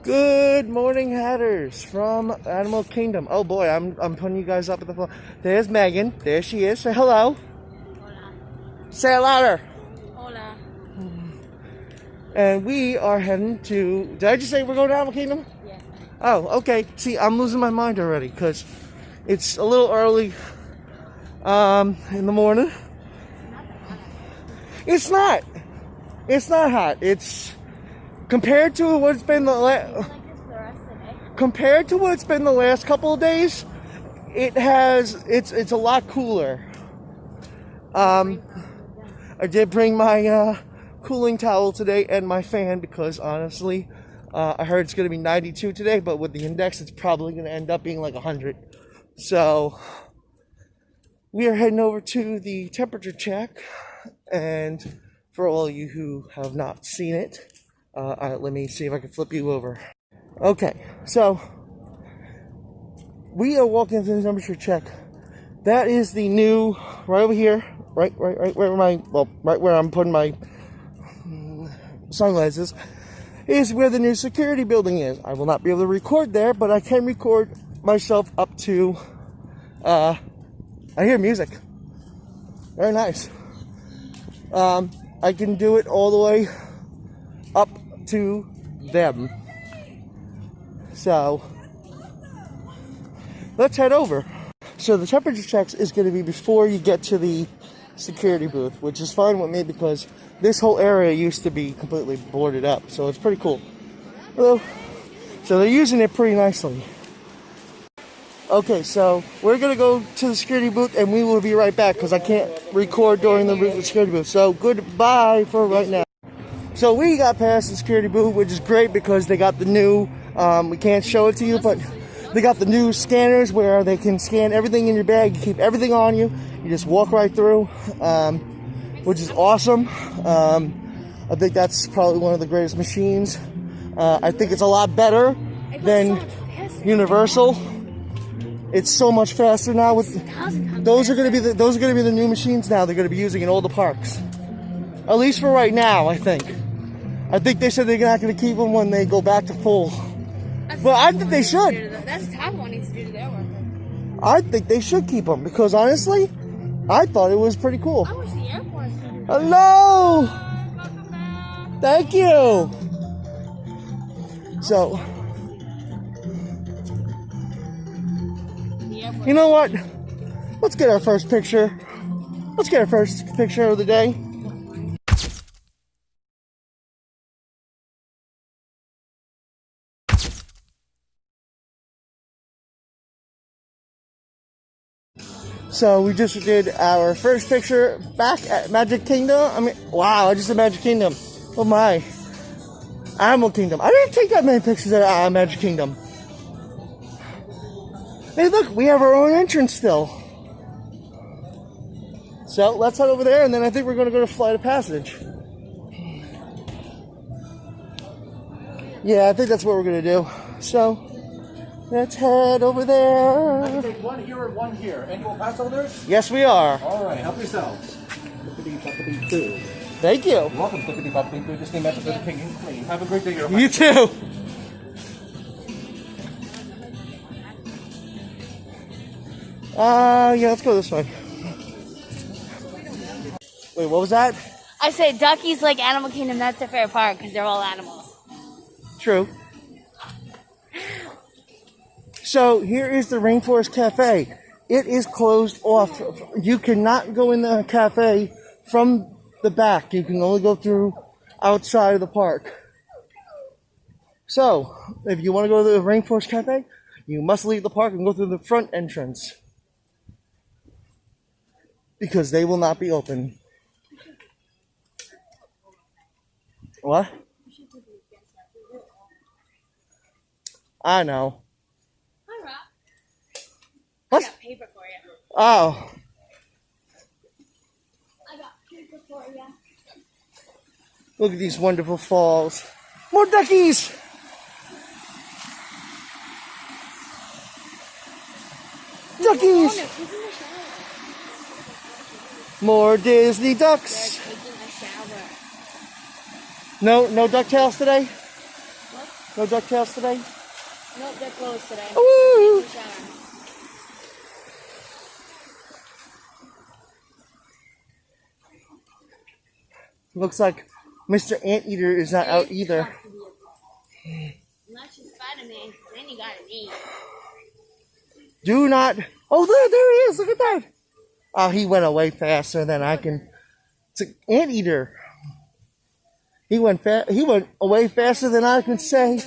Good morning, Hatters from Animal Kingdom. Oh boy, I'm putting you guys up at the phone. There's Megan. There she is. Say hello. Hola. Say it louder. Hola. And we are heading to. Did I just say we're going to Animal Kingdom? Yeah. Oh, okay. See, I'm losing my mind already because it's a little early in the morning. It's not. It's not hot. It's compared to what's been compared to what's been the last couple of days. It's a lot cooler. I did bring my cooling towel today and my fan because honestly, I heard it's going to be 92 today, but with the index, it's probably going to end up being like 100. So we are heading over to the temperature check, and for all you who have not seen it, let me see if I can flip you over. Okay, so we are walking through the temperature check. That is the new, right over here, right where I'm putting my sunglasses, is where the new security building is. I will not be able to record there, but I can record myself up to, I hear music. Very nice. I can do it all the way up to them. So let's head over. So the temperature checks is going to be before you get to the security booth, which is fine with me because this whole area used to be completely boarded up, so it's pretty cool. So they're using it pretty nicely. Okay, so we're going to go to the security booth and we will be right back because I can't record during the security booth. So goodbye for right now. So we got past the security booth, which is great because they got the new, we can't show it to you, but they got the new scanners where they can scan everything in your bag. You keep everything on you. You just walk right through, which is awesome. I think that's probably one of the greatest machines. I think it's a lot better than Universal. It's so much faster now. With those are going to be the new machines now. They're going to be using in all the parks, at least for right now. I think they said they're not going to keep them when they go back to full. But I think they should. That's the top one needs to do to their work. I think they should keep them because honestly, I thought it was pretty cool. I wish the airport. Hello. Thank you. So, you know what? Let's get our first picture. Let's get our first picture of the day. So we just did our first picture back at Magic Kingdom. Wow, I just did Magic Kingdom. Oh my. Animal Kingdom. I didn't take that many pictures at Magic Kingdom. Hey, look, we have our own entrance still. So let's head over there, and then I think we're going to go to Flight of Passage. Yeah, I think that's what we're going to do. So let's head over there. I can take one here and one here. Annual pass holders? Yes, we are. All right, help yourselves. Clippity-boppity-doo. Thank you. Welcome, clippity-boppity-doo. This name after the king and queen. Have a great day. You too. Yeah, let's go this way. Wait, what was that? I said Ducky's like Animal Kingdom. That's their favorite part because they're all animals. True. So here is the Rainforest Cafe. It is closed off. You cannot go in the cafe from the back. You can only go through outside of the park. So if you want to go to the Rainforest Cafe, you must leave the park and go through the front entrance because they will not be open. What? I know. What? I got paper for you. Oh. I got paper for you. Look at these wonderful falls. More duckies! Duckies! More Disney ducks. They're taking a shower. No DuckTales today? No DuckTales today? Nope, they're closed today. Woo! Looks like Mr. Anteater is not out either. Unless you're Spider-Man, then you got an E. Do not. Oh, there he is. Look at that. Oh, he went away faster than I can. It's an Anteater. He went away faster than I can say.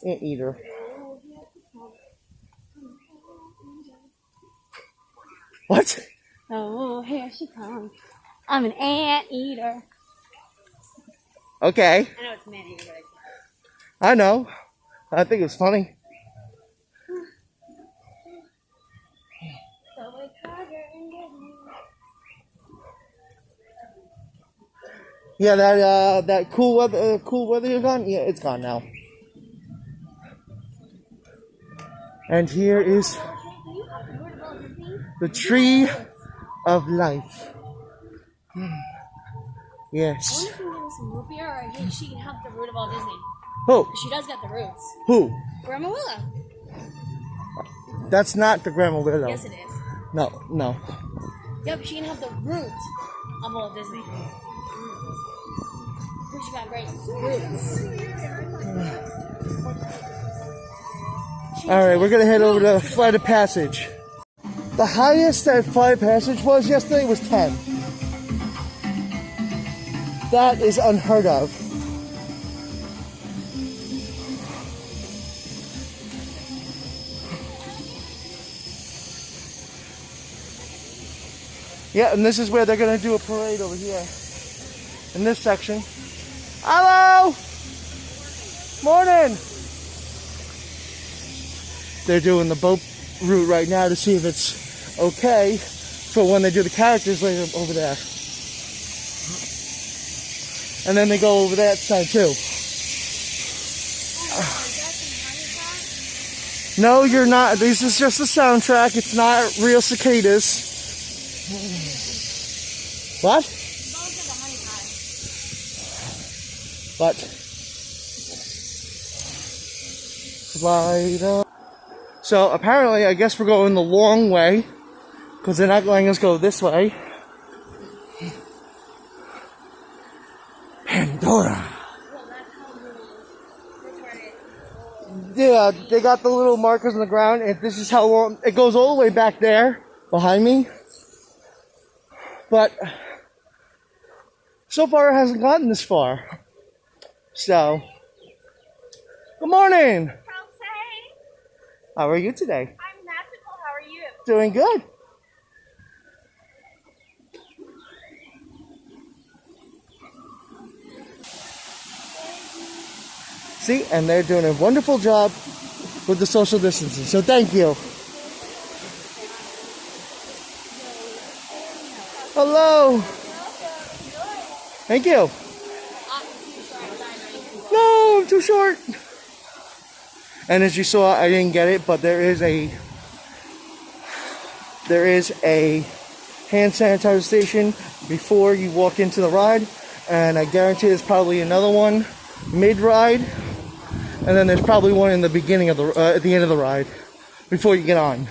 Anteater. What? Oh, here she comes. I'm an anteater. Okay. I know it's man-eater, but I know. I think it's funny. Yeah, that cool weather is gone. Yeah, it's gone now. And here is the tree of life. Yes. I wonder if we can give us some root beer, or she can have the root of all Disney. Who? She does got the roots. Who? Grandma Willow. That's not the Grandma Willow. Yes, it is. No. Yep, she can have the root of all Disney. She got great roots. All right, we're gonna head over to Flight of Passage. The highest that Flight of Passage was yesterday was 10. That is unheard of. Yeah, and this is where they're gonna do a parade over here. In this section. Hello! Morning! They're doing the boat route right now to see if it's okay for when they do the characters later over there. And then they go over that side too. No, you're not. This is just a soundtrack. It's not real cicadas. What? But slide up. So apparently, I guess we're going the long way because they're not letting us go this way. Pandora. Yeah, they got the little markers on the ground, and this is how long it goes all the way back there behind me. But so far, it hasn't gotten this far. So, good morning. How are you today? I'm magical. How are you? Doing good. See, and they're doing a wonderful job with the social distancing. So thank you. Hello. Thank you. No, I'm too short. And as you saw, I didn't get it, but there is a hand sanitizer station before you walk into the ride, and I guarantee there's probably another one mid-ride, and then there's probably one in the beginning of the at the end of the ride before you get on,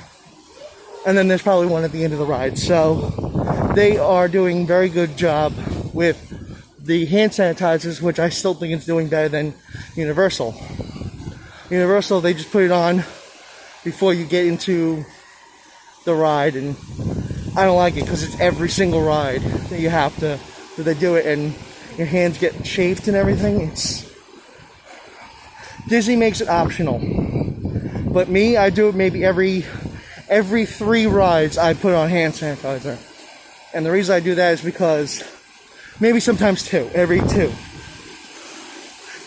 and then there's probably one at the end of the ride. So they are doing a very good job with the hand sanitizers, which I still think is doing better than Universal. Universal, they just put it on before you get into the ride, and I don't like it because it's every single ride that you have to, that they do it, and your hands get chafed and everything. Disney makes it optional, but me, I do it maybe every 3 rides I put on hand sanitizer, and the reason I do that is because maybe sometimes 2, every 2.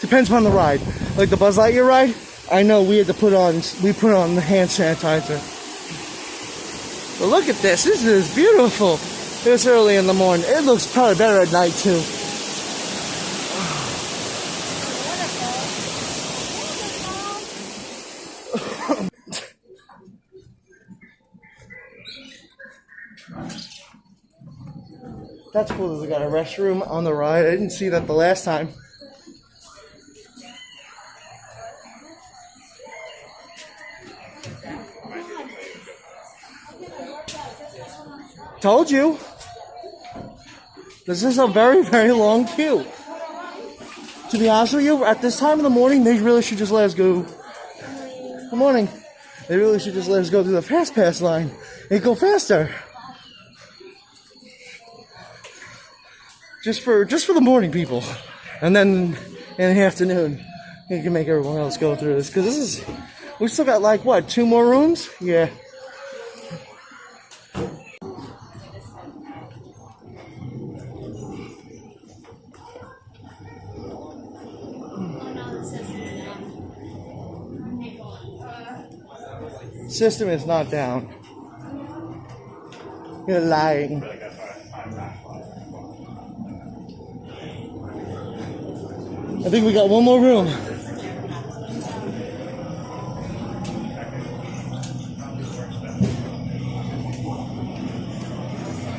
Depends on the ride. Like the Buzz Lightyear ride, I know we put on the hand sanitizer. But look at this. This is beautiful. It's early in the morning. It looks probably better at night too. That's cool that they got a restroom on the ride. I didn't see that the last time. told you. This is a very, very long queue. To be honest with you, at this time of the morning, they really should just let us go. Good morning. They really should just let us go through the fast pass line and go faster. Just for the morning people. And then in the afternoon, you can make everyone else go through this. Because we still got like, what, 2 more rooms? Yeah. System is not down. You're lying. I think we got one more room.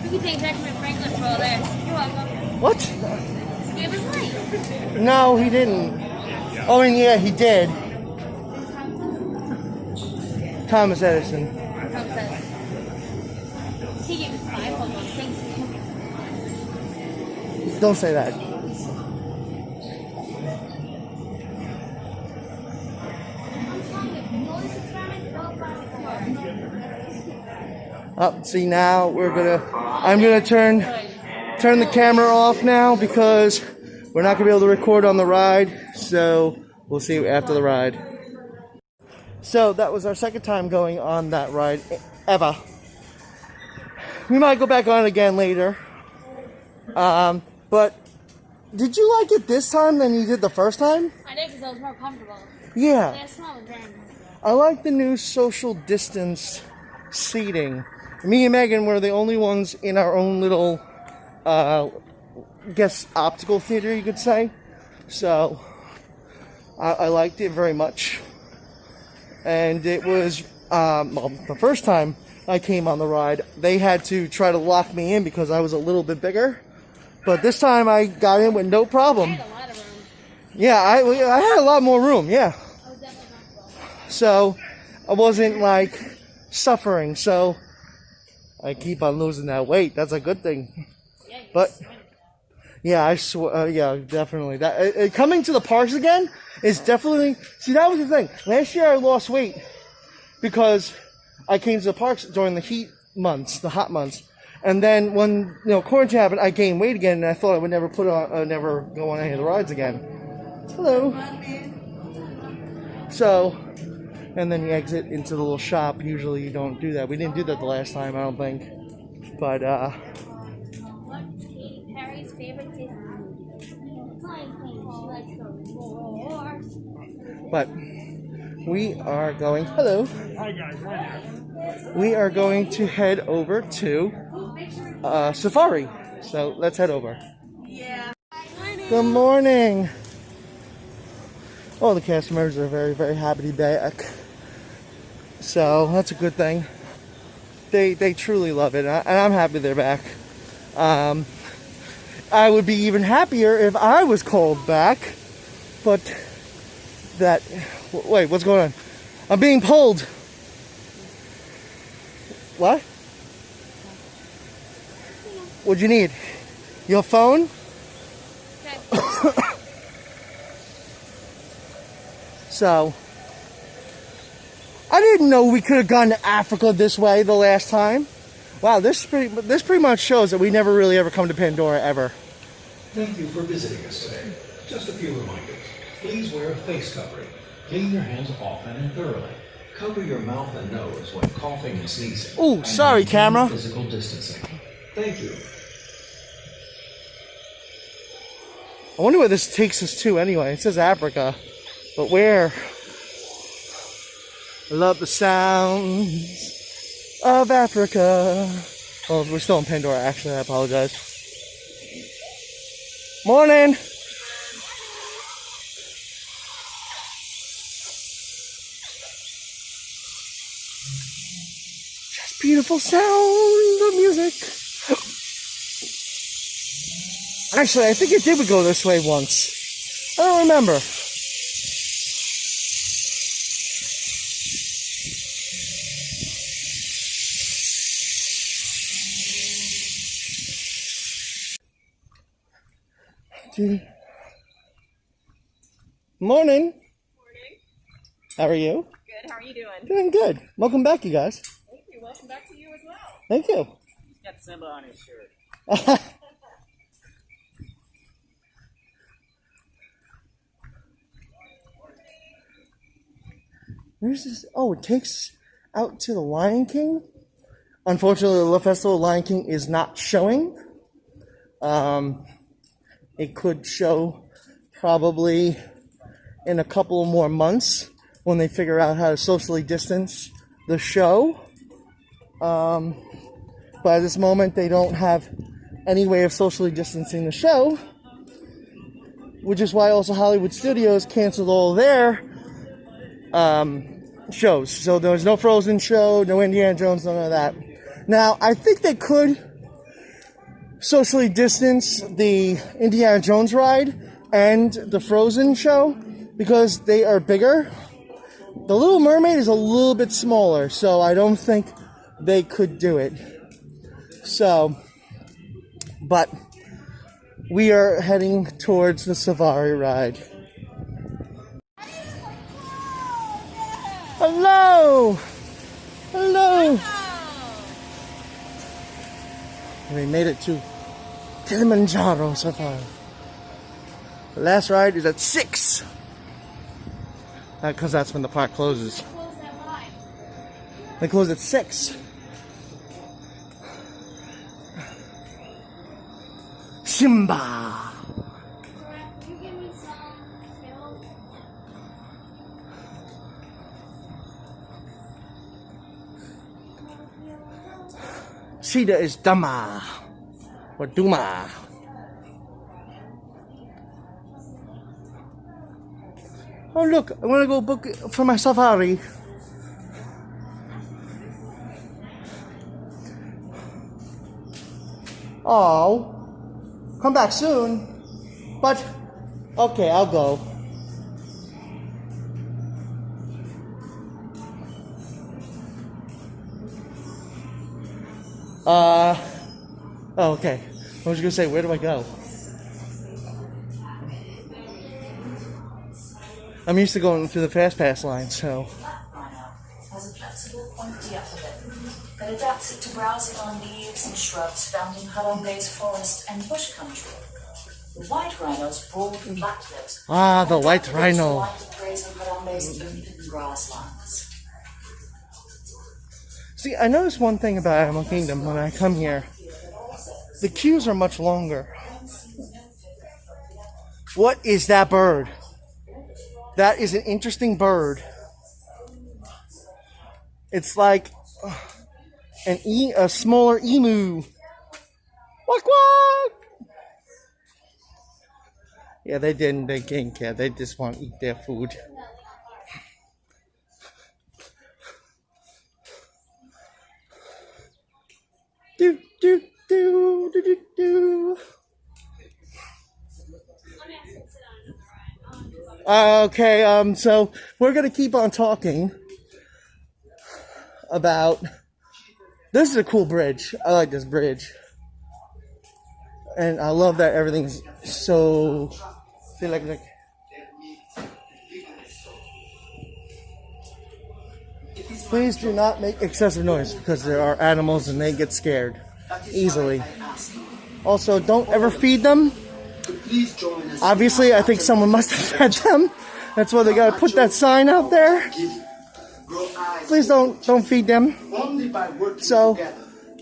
You can take Benjamin Franklin for all there. You're welcome. What? Just give us light. No, he didn't. Oh, and yeah, he did. Thomas Edison. Trump says. He gave us 5 of those things. Don't say that. Oh, see now I'm gonna turn the camera off now because we're not gonna be able to record on the ride. So we'll see you after the ride. So that was our second time going on that ride ever. We might go back on it again later. But did you like it this time than you did the first time? I did because I was more comfortable. Yeah. Yeah, smell was very nice. I like the new social distance seating. Me and Megan were the only ones in our own little, guess, optical theater, you could say. So, I liked it very much. And it was, well, the first time I came on the ride, they had to try to lock me in because I was a little bit bigger. But this time I got in with no problem. I had a lot of room. Yeah, I had a lot more room, yeah. I was definitely comfortable. So, I wasn't, like, suffering. So, I keep on losing that weight. That's a good thing. Yeah, But, yeah, I swear, yeah, definitely. That coming to the parks again is definitely... See, that was the thing. Last year I lost weight because I came to the parks during the heat months, the hot months. And then when, quarantine happened, I gained weight again, and I thought I would never never go on any of the rides again. Hello. So, and then you exit into the little shop. Usually you don't do that. We didn't do that the last time, I don't think. But, What's Katy Perry's favorite Disney movie? Lion King. She likes the roar. But we are going. Hello. Hi guys, hi there. We are going to head over to Safari. So let's head over. Yeah. Good morning. Oh, the customers are very, very happy to be back. So that's a good thing. They truly love it, and I'm happy they're back. I would be even happier if I was called back, but wait, what's going on? I'm being pulled. What? What'd you need? Your phone? Okay. So, I didn't know we could have gone to Africa this way the last time. Wow, this pretty much shows that we never really ever come to Pandora ever. Thank you for visiting us today. Just a few reminders. Please wear a face covering. Clean your hands often and thoroughly. Cover your mouth and nose when coughing and sneezing. Ooh, sorry, And camera. Physical distancing. Thank you. I wonder where this takes us to anyway. It says Africa, but where? I love the sounds of Africa. Oh, we're still in Pandora, actually. I apologize. Morning. Just beautiful sound of music. Actually, I think it did go this way once. I don't remember. Morning. Morning. How are you? Good. How are you doing? Doing good. Welcome back, you guys. Thank you. Welcome back to you as well. Thank you. Got Simba on his shirt. Where's this? Oh, it takes out to the Lion King. Unfortunately, the Love Festival Lion King is not showing. It could show probably in a couple more months when they figure out how to socially distance the show. But at this moment, they don't have any way of socially distancing the show, which is why also Hollywood Studios canceled all their shows. So there was no Frozen show, no Indiana Jones, none of that. Now, I think they could socially distance the Indiana Jones ride and the Frozen show because they are bigger. The Little Mermaid is a little bit smaller, so I don't think they could do it. So, but we are heading towards the Safari ride. Hello! Hello! We made it to Kilimanjaro Safari. The last ride is at 6. Because that's when the park closes. They close at 6. Simba! You give me some Skittles? Cheetah is Dama. Or Duma. Oh look, I want to go book for my safari. Oh, come back soon. But, okay, I'll go. Oh, okay. I was gonna say, where do I go? I'm used to going through the fast pass line, so. Has a flexible, pointy upper lip that adapts it to browsing on leaves and shrubs found in Harambe's forest and bush country. The white rhino's broad, flat lips. Ah, the white rhino. Graze on Harambe's open grasslands. See, I noticed one thing about Animal Kingdom when I come here. The queues are much longer. What is that bird? That is an interesting bird. It's like a smaller emu. Quack quack! Yeah, they didn't care. They just want to eat their food. Do do do do do do. Okay, so we're gonna keep on talking about. This is a cool bridge. I like this bridge, and I love that everything's so. See, like. Please do not make excessive noise because there are animals and they get scared easily. Also, don't ever feed them. Obviously, I think someone must have fed them. That's why they gotta put that sign out there. Please don't feed them. So,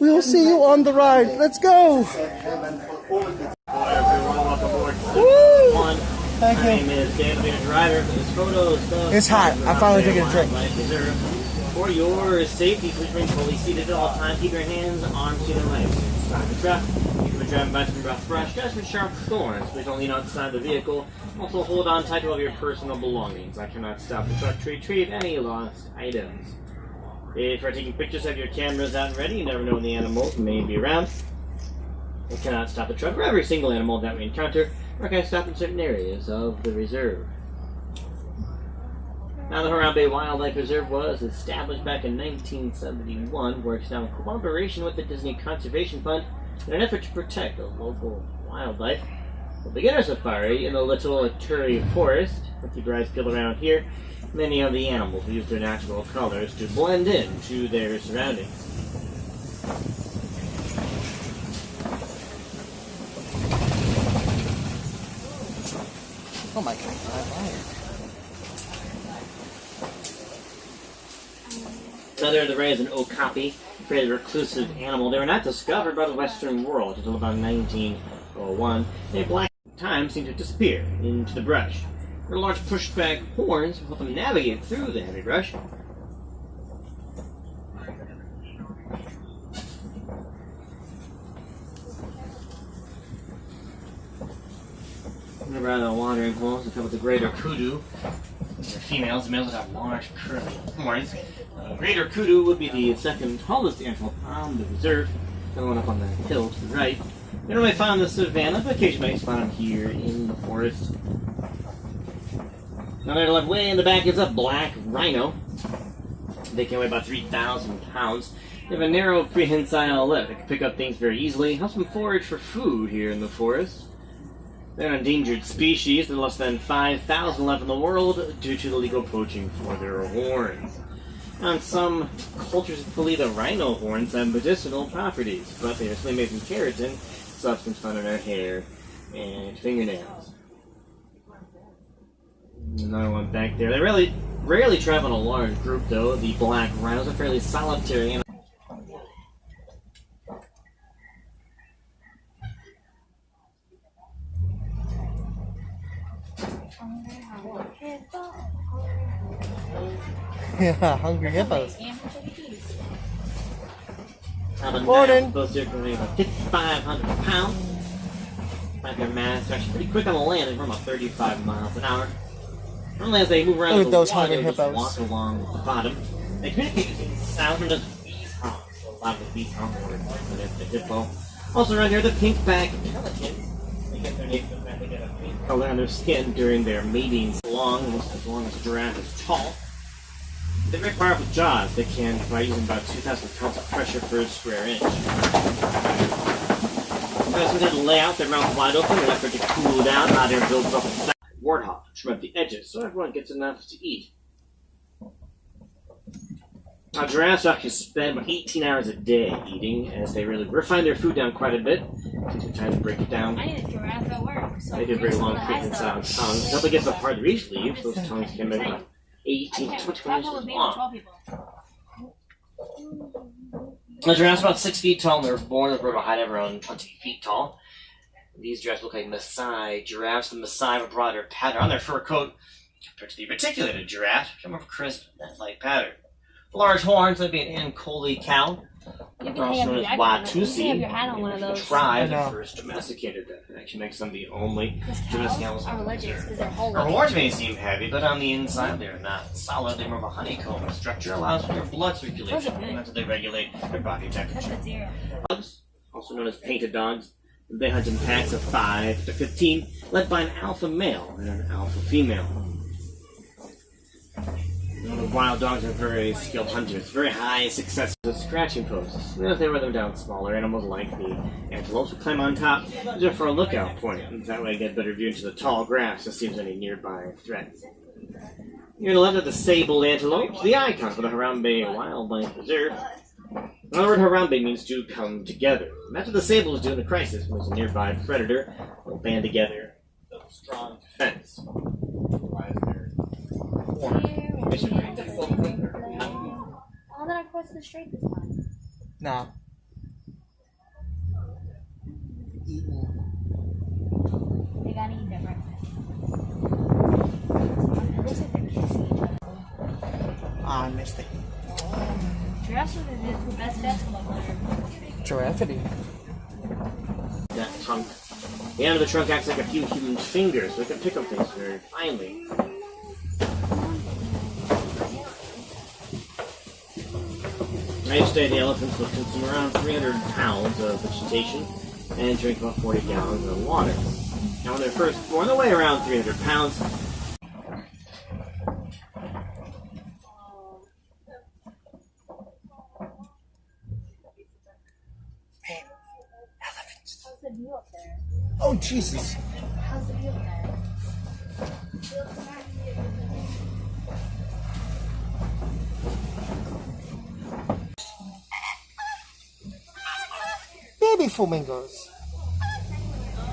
we will see you on the ride. Let's go. Woo! Thank My you. name is Dan, the driver for this photos. It's hot. I'm finally taking a drink. For your safety, please remain fully seated at all times. Keep your hands, arms, feet, and legs inside the truck. Keep the driving by some rough brush, just with sharp thorns. Please don't lean outside the vehicle. Also, hold on tight to all your personal belongings. I cannot stop the truck to retrieve any lost items. If you're taking pictures, have your cameras out and ready. You never know when the animals may be around. We cannot stop the truck for every single animal that we encounter. We're going to stop in certain areas of the reserve. Now, the Harambe Wildlife Reserve was established back in 1971, works now in cooperation with the Disney Conservation Fund in an effort to protect the local wildlife. a beginner safari in the Little Turi Forest. Let's keep your eyes peeled around here. Many of the animals use their natural colors to blend in to their surroundings. Oh my god, Another the ray is an okapi, a very reclusive animal. They were not discovered by the Western world until about 1901. They black time seem to disappear into the brush. Their large pushback horns help them navigate through the heavy brush. Around the watering holes, we come with the greater kudu. They're females. The males have large curly horns. Greater kudu would be the second tallest antelope on the reserve. The one up on the hill to the right. They're normally found in the savannah, but occasionally you find them here in the forest. Now there left way in the back is a black rhino. They can weigh about 3,000 pounds. They have a narrow prehensile lip. They can pick up things very easily. Helps them forage for food here in the forest. They're an endangered species. There are less than 5,000 left in the world due to the illegal poaching for their horns. And some cultures believe that rhino horns have medicinal properties, but they are still made from keratin, substance found in our hair and fingernails. Another one back there. They rarely travel in a large group, though. The black rhinos are fairly solitary and Yeah, hungry hippos. Morning. Those here can weigh about 5,500 pounds. Like their mass, they're actually pretty quick on the land. They run about 35 miles an hour. Normally, as they move around Look in at the those water, hungry they just hippos. walk along the bottom. They communicate using sound and just bees hum. So a lot of the bees hum words for the hippo. Also around here, the pink-back pelicans. They get their name from that. They get a pink color on their skin during their mating. Almost as long as a giraffe is tall. They're very powerful jaws. They can provide using about 2,000 pounds of pressure per square inch. So they lay out their mouth wide open and after it to cool down, hot air builds up inside. Warthog, trim up the edges so everyone gets enough to eat. Now, giraffes actually spend about 18 hours a day eating, as they really refine their food down quite a bit. Takes some time to break it down. I need a giraffe at work. So They do very long, here's frequent some of the sound tongues. Until they get to the part of the reach leaves, those tongues can be about 18 to 20 inches long. The giraffes are about 6 feet tall, and they're born at a height of around 20 feet tall. These giraffes look like Maasai giraffes. The Maasai have a broader pattern on their fur coat compared to the reticulated giraffe, which are more of a crisp, net-like pattern. The large horns would be an Ankole cow. You They're also known as Watusi. You can have your hat on one of The those. tribe I know. that first domesticated them. It actually makes them the only Because domestic cows animals are on the religious reserve. because they're holy. Their horns may seem heavy, but on the inside they're not solid. They're more of a honeycomb structure, allows for their blood circulation, Those are big. and that's how they regulate their body That's temperature. good cereal. Dogs, also known as painted dogs, they hunt in packs of 5 to 15, led by an alpha male and an alpha female. The wild dogs are very skilled hunters, very high success with scratching posts. If they wear them down, smaller animals like the antelopes will climb on top just for a lookout point, and that way get a better view into the tall grass to see if there's any nearby threats. Near the left of the sable antelope, the icon for the Harambe Wildlife Reserve. The word Harambe means to come together. And that's what the sables do in a crisis when there's a nearby predator. They'll band together, build a strong defense. Otherwise, they're Oh, then I crossed the street this time. No. They gotta eat their breakfast. It looks like they're kissing each other. Ah, I missed it. Giraffes are the best basketball player. Giraffity. that trunk. The end of the trunk acts like a few human fingers, so it can pick up things very finely. Each day, the elephants will consume around 300 pounds of vegetation and drink about 40 gallons of water. Now, when they're first born, they weigh around 300 pounds. Oh, Jesus. How's the view there? Baby flamingos.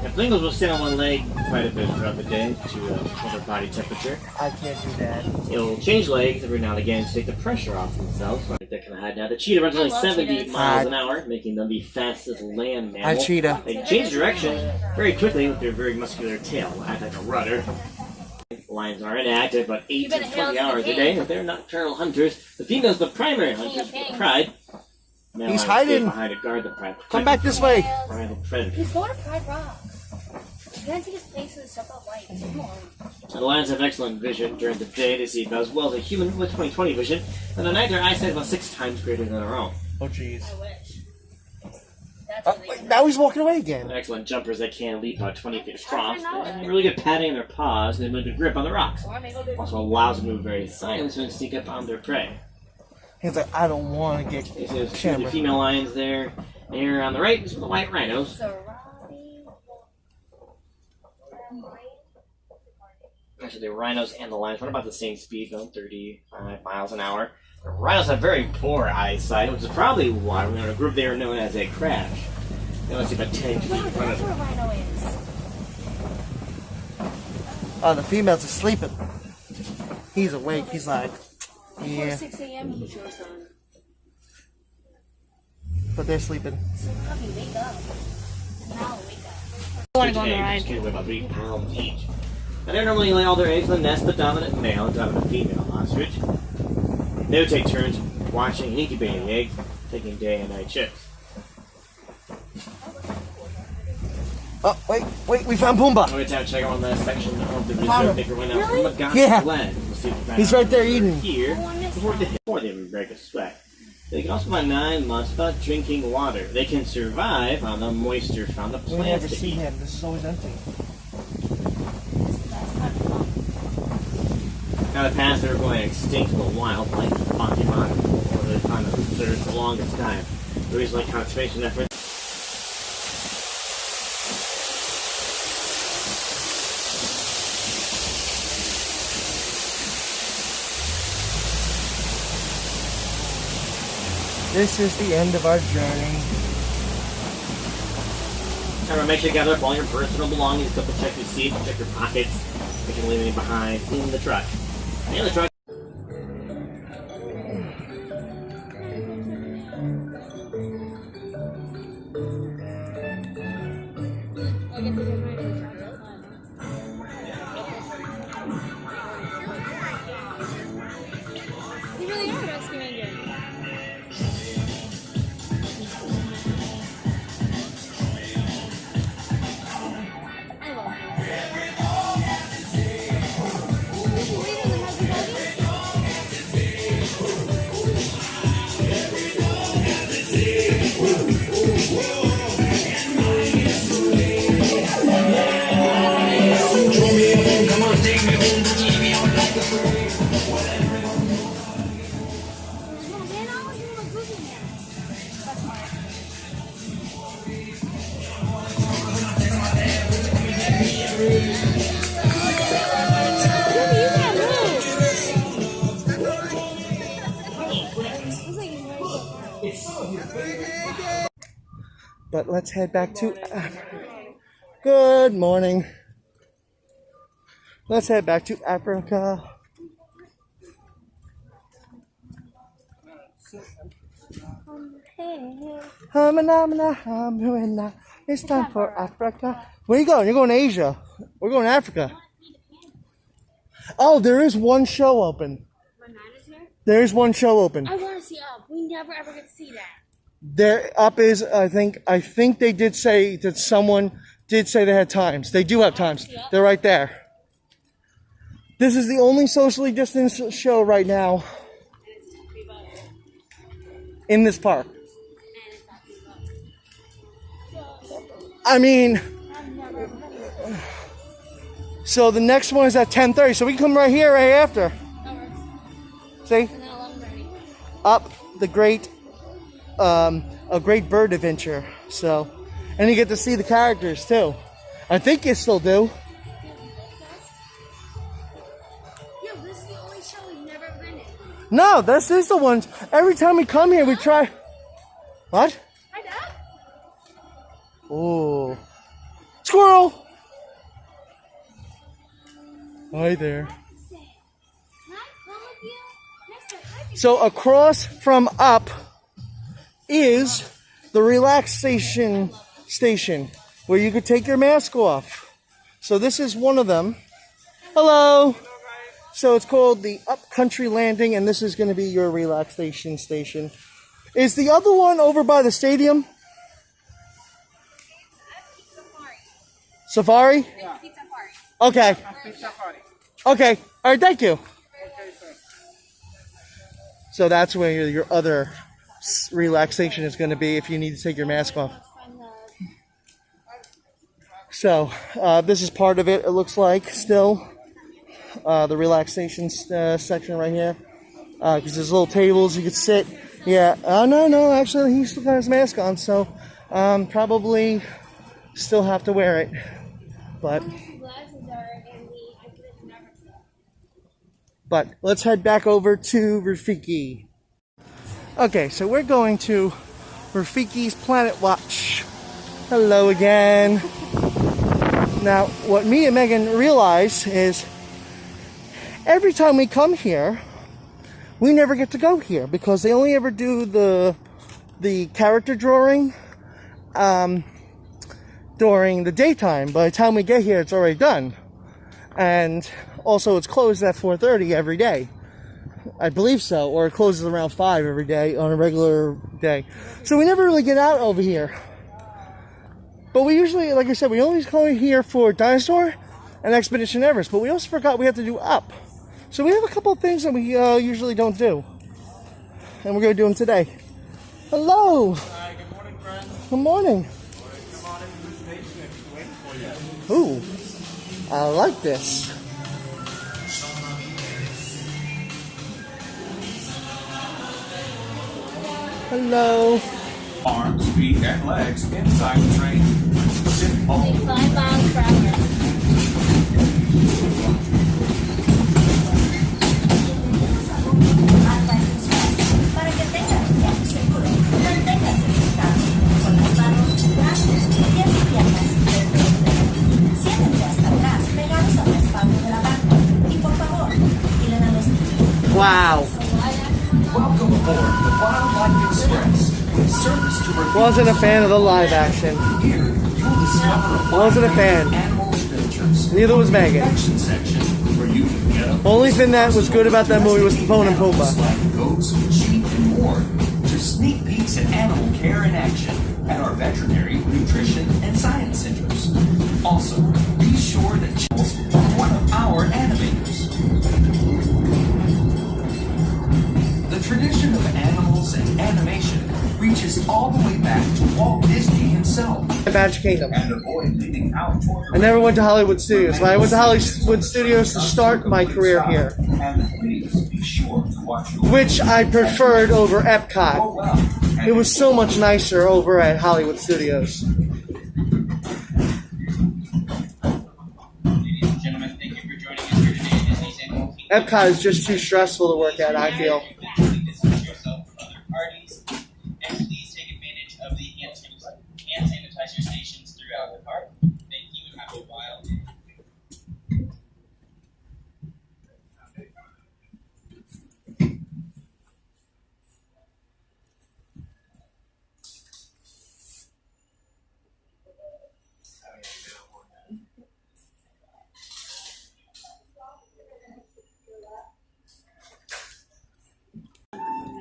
Yeah, flamingos will sit on one leg quite a bit throughout the day to hold their body temperature. I can't do that. It'll change legs every now and again to take the pressure off themselves. So they're kind of hide now. The cheetah runs only love 70 cheetahs. miles an hour, making them the fastest land mammal. Hi, cheetah. They change direction very quickly with their very muscular tail, act like a rudder. Lions are inactive about 8 to 20 hours a day, but they're nocturnal hunters. The female's the primary hunter for the pride. Male He's lions stay hiding. behind to guard the pride. Come back this way. Pride the predator. He's going to Pride Rock. He's gonna take his place in the Separate Light. Come on. And the lions have excellent vision during the day to see about as well as a human with 20/20 vision, and at night their eyesight is about 6 times greater than our own. Oh, jeez. I wish. That's really Now he's walking away They're again. excellent jumpers that can leap about 20 feet across. They have really good padding in their paws, and they have a good grip on the rocks. Also allows them to move very silently and sneak up on their prey. He's like, I don't want to get This is the camera. female lions there. And here on the right is the white rhinos. So Robbie. Actually, the rhinos and the lions run about the same speed, though, 35 miles an hour. The rhinos have very poor eyesight, which is probably why we're in a group they are known as a crash. They only see about 10 feet in Wow, front that's of where them. Rhino is. Oh, the females are sleeping. He's awake. He's like, Before yeah, 6 a.m. he shows on. but they're sleeping. So Robbie, wake up. Now wake up. Each egg can weigh about 3 pounds each. And they normally lay all their eggs in the nest, the dominant male and dominant female ostrich. They would take turns watching and incubating the eggs, taking day and night shifts. Oh, wait, we found Pumbaa. I'm going to check out on that section of the reserve they went out from Magana Yeah. Glen. We'll see if we find He's out right there eating. Here, before they even break a sweat. They can also go 9 months without drinking water. They can survive on the moisture from the We plants never to see eat. him. This is always empty. Now, in the past, they were going extinct in the wild, like Pokemon, or the time that served for the longest time. The recent conservation efforts. This is the end of our journey. Remember, make sure you gather up all your personal belongings, double check your seat, check your pockets, make sure you leave anything behind in the truck. In the truck. You really are rescuing it. I love But let's head back to Good morning. Let's head back to Africa. It's time for Africa. Where you going? You're going to Asia. We're going to Africa. Oh, there is one show open. There is one show open. I want to see Up. We never ever get to see that. There Up is, I think they did say that someone did say they had times. They do have times. They're right there. This is the only socially distanced show right now in this park. I mean, so the next one is at 10:30, so we can come right here, right after. See? Up the great, a great bird adventure. So, and you get to see the characters too. I think you still do. this is the only show we've never been in. No, this is the one. Every time we come here, we try. What? Hi, Dad. Oh. Squirrel! Hi there. Can I come with you? Next time. So across from up is the relaxation station where you could take your mask off. So this is one of them. Hello. So it's called the Upcountry Landing, and this is going to be your relaxation station. Is the other one over by the stadium? Safari? Yeah. Pizza Safari. Okay. Okay. All right. Thank you. So that's where your other relaxation is going to be if you need to take your mask off. So this is part of it. It looks like still the relaxation section right here because there's little tables you could sit. Yeah. No. Actually, he still got his mask on, so probably still have to wear it. But let's head back over to Rafiki. Okay, so we're going to Rafiki's Planet Watch. Hello again. Now, what me and Megan realize is every time we come here, we never get to go here because they only ever do the character drawing during the daytime. By the time we get here, it's already done. And also, it's closed at 4:30 every day. I believe so, or it closes around 5 every day on a regular day. So we never really get out over here. But we usually, like I said, we always come here for Dinosaur and Expedition Everest. But we also forgot we have to do Up. So we have a couple of things that we usually don't do. And we're going to do them today. Hello! Hi, good morning, friends. Good morning. Come on into the station. It's waiting for you. Ooh, I like this. Hello. Arms, feet, and legs inside the train. Sit all 5 miles per hour. Para que tenga un viaje seguro, manténgase sentado, con las manos, brazos, pies y piernas dentro del tren. Siéntense hasta atrás, pegados al respaldo de la banca. Y por favor, miren a los niños. Wow. Welcome aboard the Wildlife Express. With service to Rafiki. Wasn't a fan of the live action. Here, you'll discover Wasn't a fan. animal adventures. Neither was Megan. Action section where you can get up. Only thing that was good about that movie was Timon and Pumbaa. Like goats, sheep, and more. To sneak peeks at animal care in action at our veterinary, nutrition, and science centers. Also, be sure that Chills are one of our animators. The tradition of animals and animation reaches all the way back to Walt Disney himself. Magic Kingdom. And avoid leading out toward the I never went to Hollywood Studios. But I went to Hollywood Studios to start my career here, And please be sure to watch your which I preferred over Oh, Epcot. well. It was so much nicer over at Hollywood Studios. Ladies and gentlemen, thank you for joining us here today at Disney's annual Kingdom. Epcot is just too stressful to work at, I feel. Please distance yourself from other parties, and please take advantage of the hand sanitizer stations throughout the park. Thank you and have a wild day.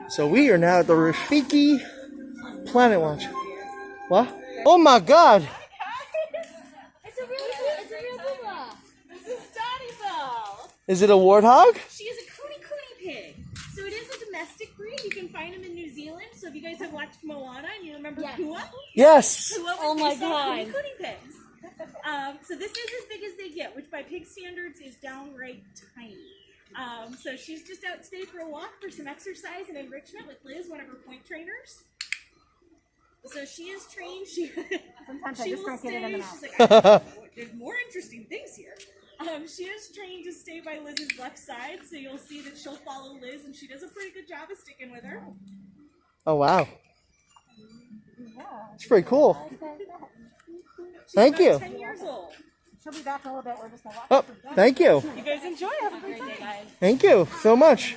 So we are now at the Rafiki Planet Watch. What? Oh my God! It's a real Bubba. This is Dottie Bell. Is it a warthog? She is a Kuni pig. So it is a domestic breed. You can find them in New Zealand. So if you guys have watched Moana and you remember Yes. Kua, Yes. Kua was Oh my based on God. Kuni pigs. So this is as big as they get, which by pig standards is downright tiny. So she's just out today for a walk for some exercise and enrichment with Liz, one of her point trainers. So she is trained. Sometimes I just don't get it in the mouth. She's like, there's more interesting things here. She is trained to stay by Liz's left side, so you'll see that she'll follow Liz, and she does a pretty good job of sticking with her. Oh, wow. It's pretty cool. Thank She's you. about 10 years old. She'll be back in a little bit. We're just gonna watch. Oh, thank you. You guys enjoy. Have a great time. Thank you so much.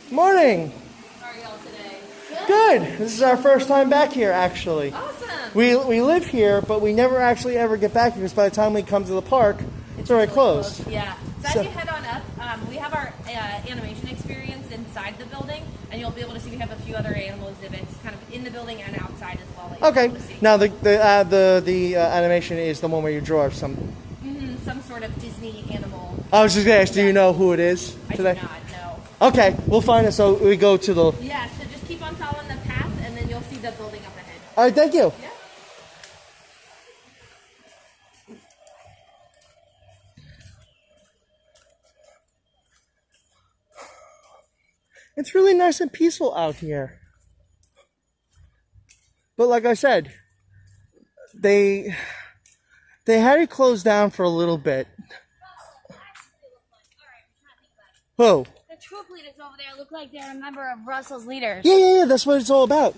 Morning. How are y'all today? Good. This is our first time back here, actually. Awesome. We live here, but we never actually ever get back here because by the time we come to the park, it's already closed. Yeah. So, So- as you head on up, we have our animation experience inside the building, and you'll be able to see we have a few other animal exhibits kind of in the building and outside as well. That you'll be Okay. able to see. Now the animation is the one where you draw some. Some sort of Disney animal. I was just gonna ask, do you know who it is today? I do not know. Okay, we'll find it. So we go to the. Yeah. So just keep on following the path, and then you'll see the building up ahead. All right, thank you. Yeah. It's really nice and peaceful out here. But like I said, they had it closed down for a little bit. Who? The troop leaders over there look like they're a member of Russell's leaders. Yeah, that's what it's all about.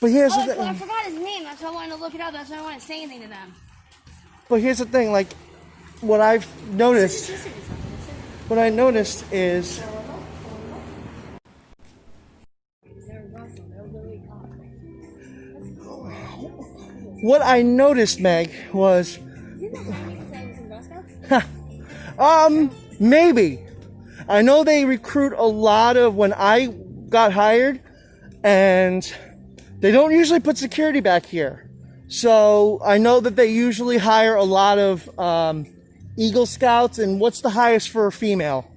But here's Oh, the I thing. forgot his name. That's why I wanted to look it up. That's why I want to say anything to them. But here's the thing. Like, what I've noticed. What I noticed is. What I noticed, Meg, was. Maybe. I know they recruit a lot of when I got hired, and they don't usually put security back here. So I know that they usually hire a lot of Eagle Scouts. And what's the highest for a female?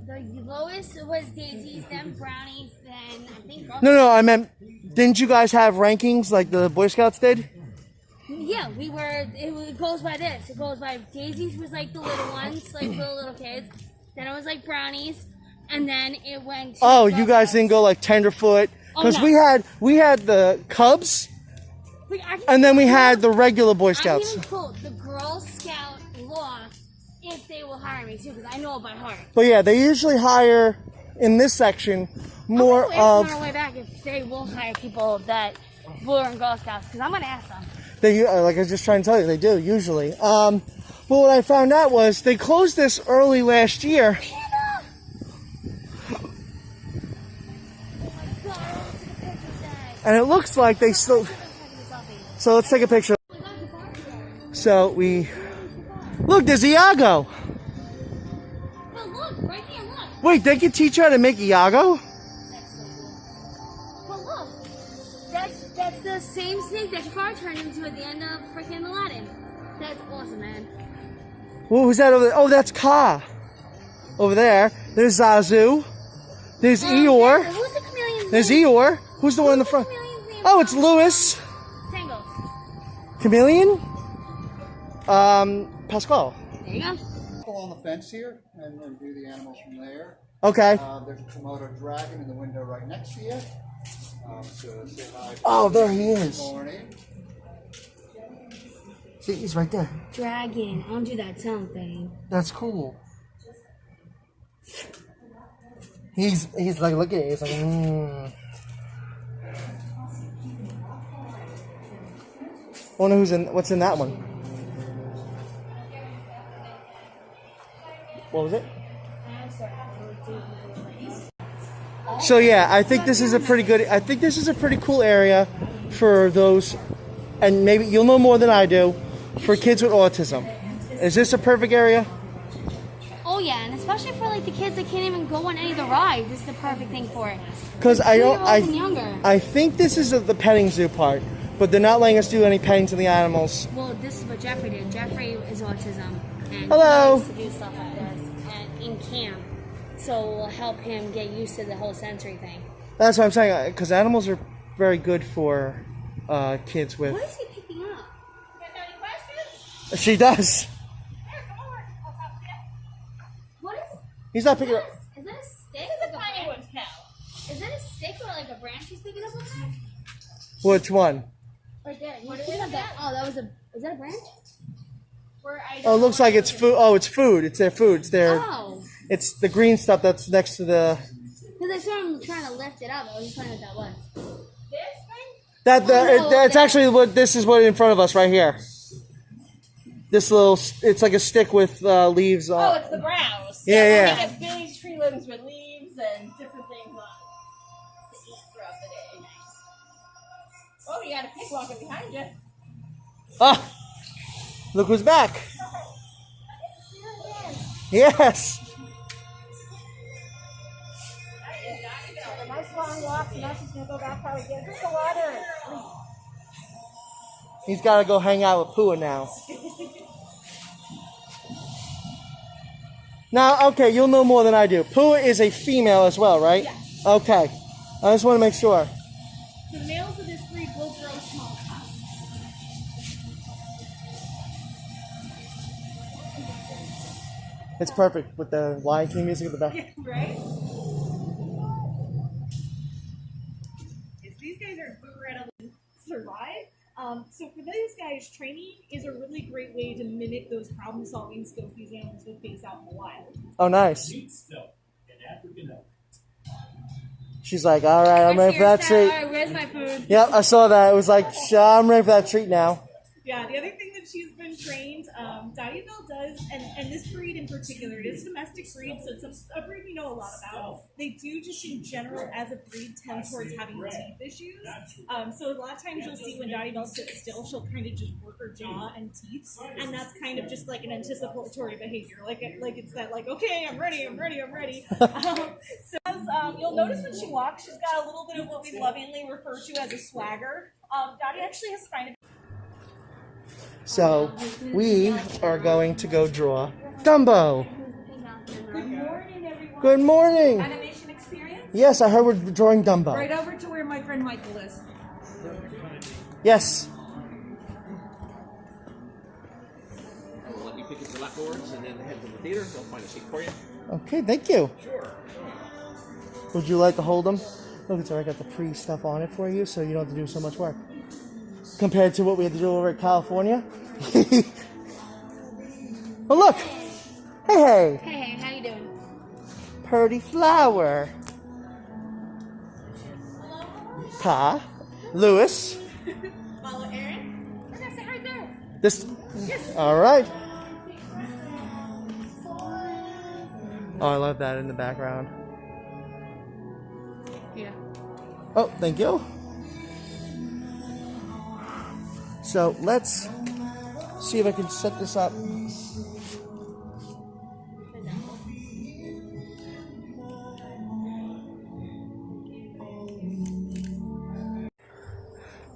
The lowest was Daisy's, then Brownies, then I think. No, I meant, didn't you guys have rankings like the Boy Scouts did? Yeah, we were. It goes by this. It goes by Daisy's was like the little ones, like for the little kids. Then it was like Brownies, and then it went. To Oh, you guys didn't go like Tenderfoot, because no. we had the Cubs, Wait, I can and then we quote- had the regular Boy I can Scouts. even quote the Girl Scout law if they will hire me too, because I know it by heart. But yeah, they usually hire in this section more I'm gonna of ask on our way back if they will hire people that were in Girl Scouts, because I'm gonna ask them. they like I was just trying to tell you, they do usually. But what I found out was they closed this early last year. And it looks like they still. So let's take a picture. So we look. There's Iago. But look, right there, look. Wait, they can teach you how to make Iago? But look, that's the same snake that Jafar turned into at the end of freaking Aladdin. That's awesome, man. What was that over there? Oh, that's Ka. Over there. There's Zazu. There's Eeyore. Who's the chameleon's There's name? Eeyore. Who's the one in the front? Chameleon's name? Oh, it's Lewis. Tango. Chameleon? Pascal. There you go. Go on the fence here and view the animals from there. Okay. There's a Komodo dragon in the window right next to you. So say hi. Oh, there he is. Good morning. See, he's right there. Dragon. I don't do that tongue thing. That's cool. He's like, look at it. He's like, Wonder what's in that one. What was it? So yeah, I think this is a pretty cool area for those, and maybe you'll know more than I do, for kids with autism. Is this a perfect area? Oh yeah, and especially for like the kids that can't even go on any of the rides, this is the perfect thing for it. Because Two-year-olds and younger. I think this is the petting zoo part, but they're not letting us do any petting to the animals. Well, this is what Jeffrey did. Jeffrey is autism, and Hello. he likes to do stuff like this and in camp, so it will help him get used to the whole sensory thing. That's what I'm saying. Because animals are very good for kids with. What is he picking up? You guys have any questions? She does. Here, come over. I'll talk to you. What is? He's not picking up. Is that a stick? This is a tiny one's cow. Is that a stick or like a branch he's picking up on that? Which one? Right there. He's picking up that. Oh, that was a. Is that a branch? where I Oh, it looks like it's food. Oh, it's food. It's their food. It's their. Oh. It's the green stuff that's next to the. Because I saw him trying to lift it up. I was just wondering what that was. this thing. That's actually what this is. What in front of us right here. This little. It's like a stick with leaves. Oh, it's the browse. Yeah. They get big tree limbs with leaves and different things on to eat throughout the day. Oh, you got a pig walking behind you. Ah, look who's back. Yes. A nice long walk, and now she's gonna go back probably get just the water. He's got to go hang out with Pua now. Now, okay, you'll know more than I do. Pua is a female as well, right? Yes. Okay. I just want to make sure. So the males of this breed will grow small cubs. It's perfect with the Lion King music in the back. Right? Yes, these guys are booger at to survive. So for those guys, training is a really great way to mimic those problem-solving skills these animals would face out in the wild. Oh, nice. She's like, all right, I'm ready for that treat. Where's my food? Yep, I saw that. It was like, I'm ready for that treat now. Yeah, the other thing that she's been trained, Dottie Bell does, and this breed in particular, it is a domestic breed, so it's a breed we know a lot about. They do just in general, as a breed, tend towards having teeth issues. So a lot of times you'll see when Dottie Bell sits still, she'll kind of just work her jaw and teeth, and that's kind of just like an anticipatory behavior. Like it's that like, okay, I'm ready. So as, you'll notice when she walks, she's got a little bit of what we lovingly refer to as a swagger. Dottie actually has kind of. So, we are going to go draw Dumbo. Good morning, everyone. Good morning. Animation experience? Yes, I heard we're drawing Dumbo. Right over to where my friend Michael is. Yes. I will let you pick your blackboards and then head to the theater. They'll find a seat for you. Okay, thank you. Sure. Would you like to hold them? Look, it's already got the pre-stuff on it for you, so you don't have to do so much work. Compared to what we had to do over at California. Oh, look. Hey. Hey, how you doing? Purdy flower. Pa. Lewis. Follow Aaron. We're gonna sit right there. This. All right. Oh, I love that in the background. Yeah. Oh, thank you. So let's see if I can set this up.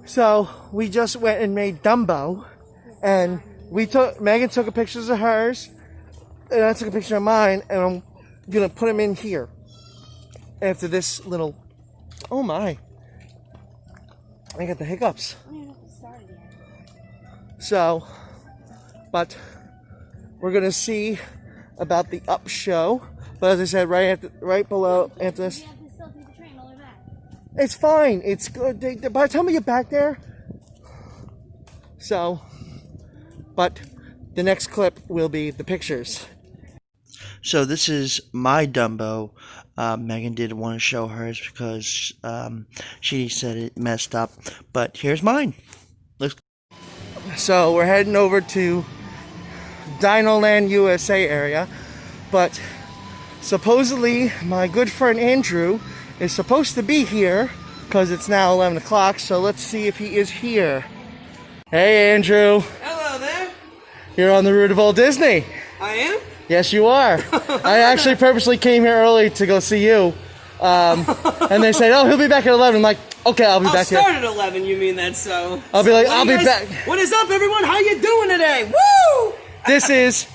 So we just went and made Dumbo, and Megan took a pictures of hers, and I took a picture of mine, and I'm gonna put them in here after this little. Oh my! I got the hiccups. So, but we're gonna see about the up show. But as I said, right below after this. We have to still take the train all the way back. It's fine. It's good. By the time we get back there. So, but the next clip will be the pictures. So this is my Dumbo. Megan didn't want to show hers because she said it messed up. But here's mine. So we're heading over to Dinoland USA area. But supposedly my good friend Andrew is supposed to be here because it's now 11 o'clock. So let's see if he is here. Hey, Andrew. Hello there. You're on the route of Walt Disney. I am? Yes, you are. I actually purposely came here early to go see you. And they said, oh, he'll be back at 11. I'm like, okay, I'll be back here. I'll start at 11, you mean that, so... I'll be back. What is up, everyone? How you doing today? Woo! This is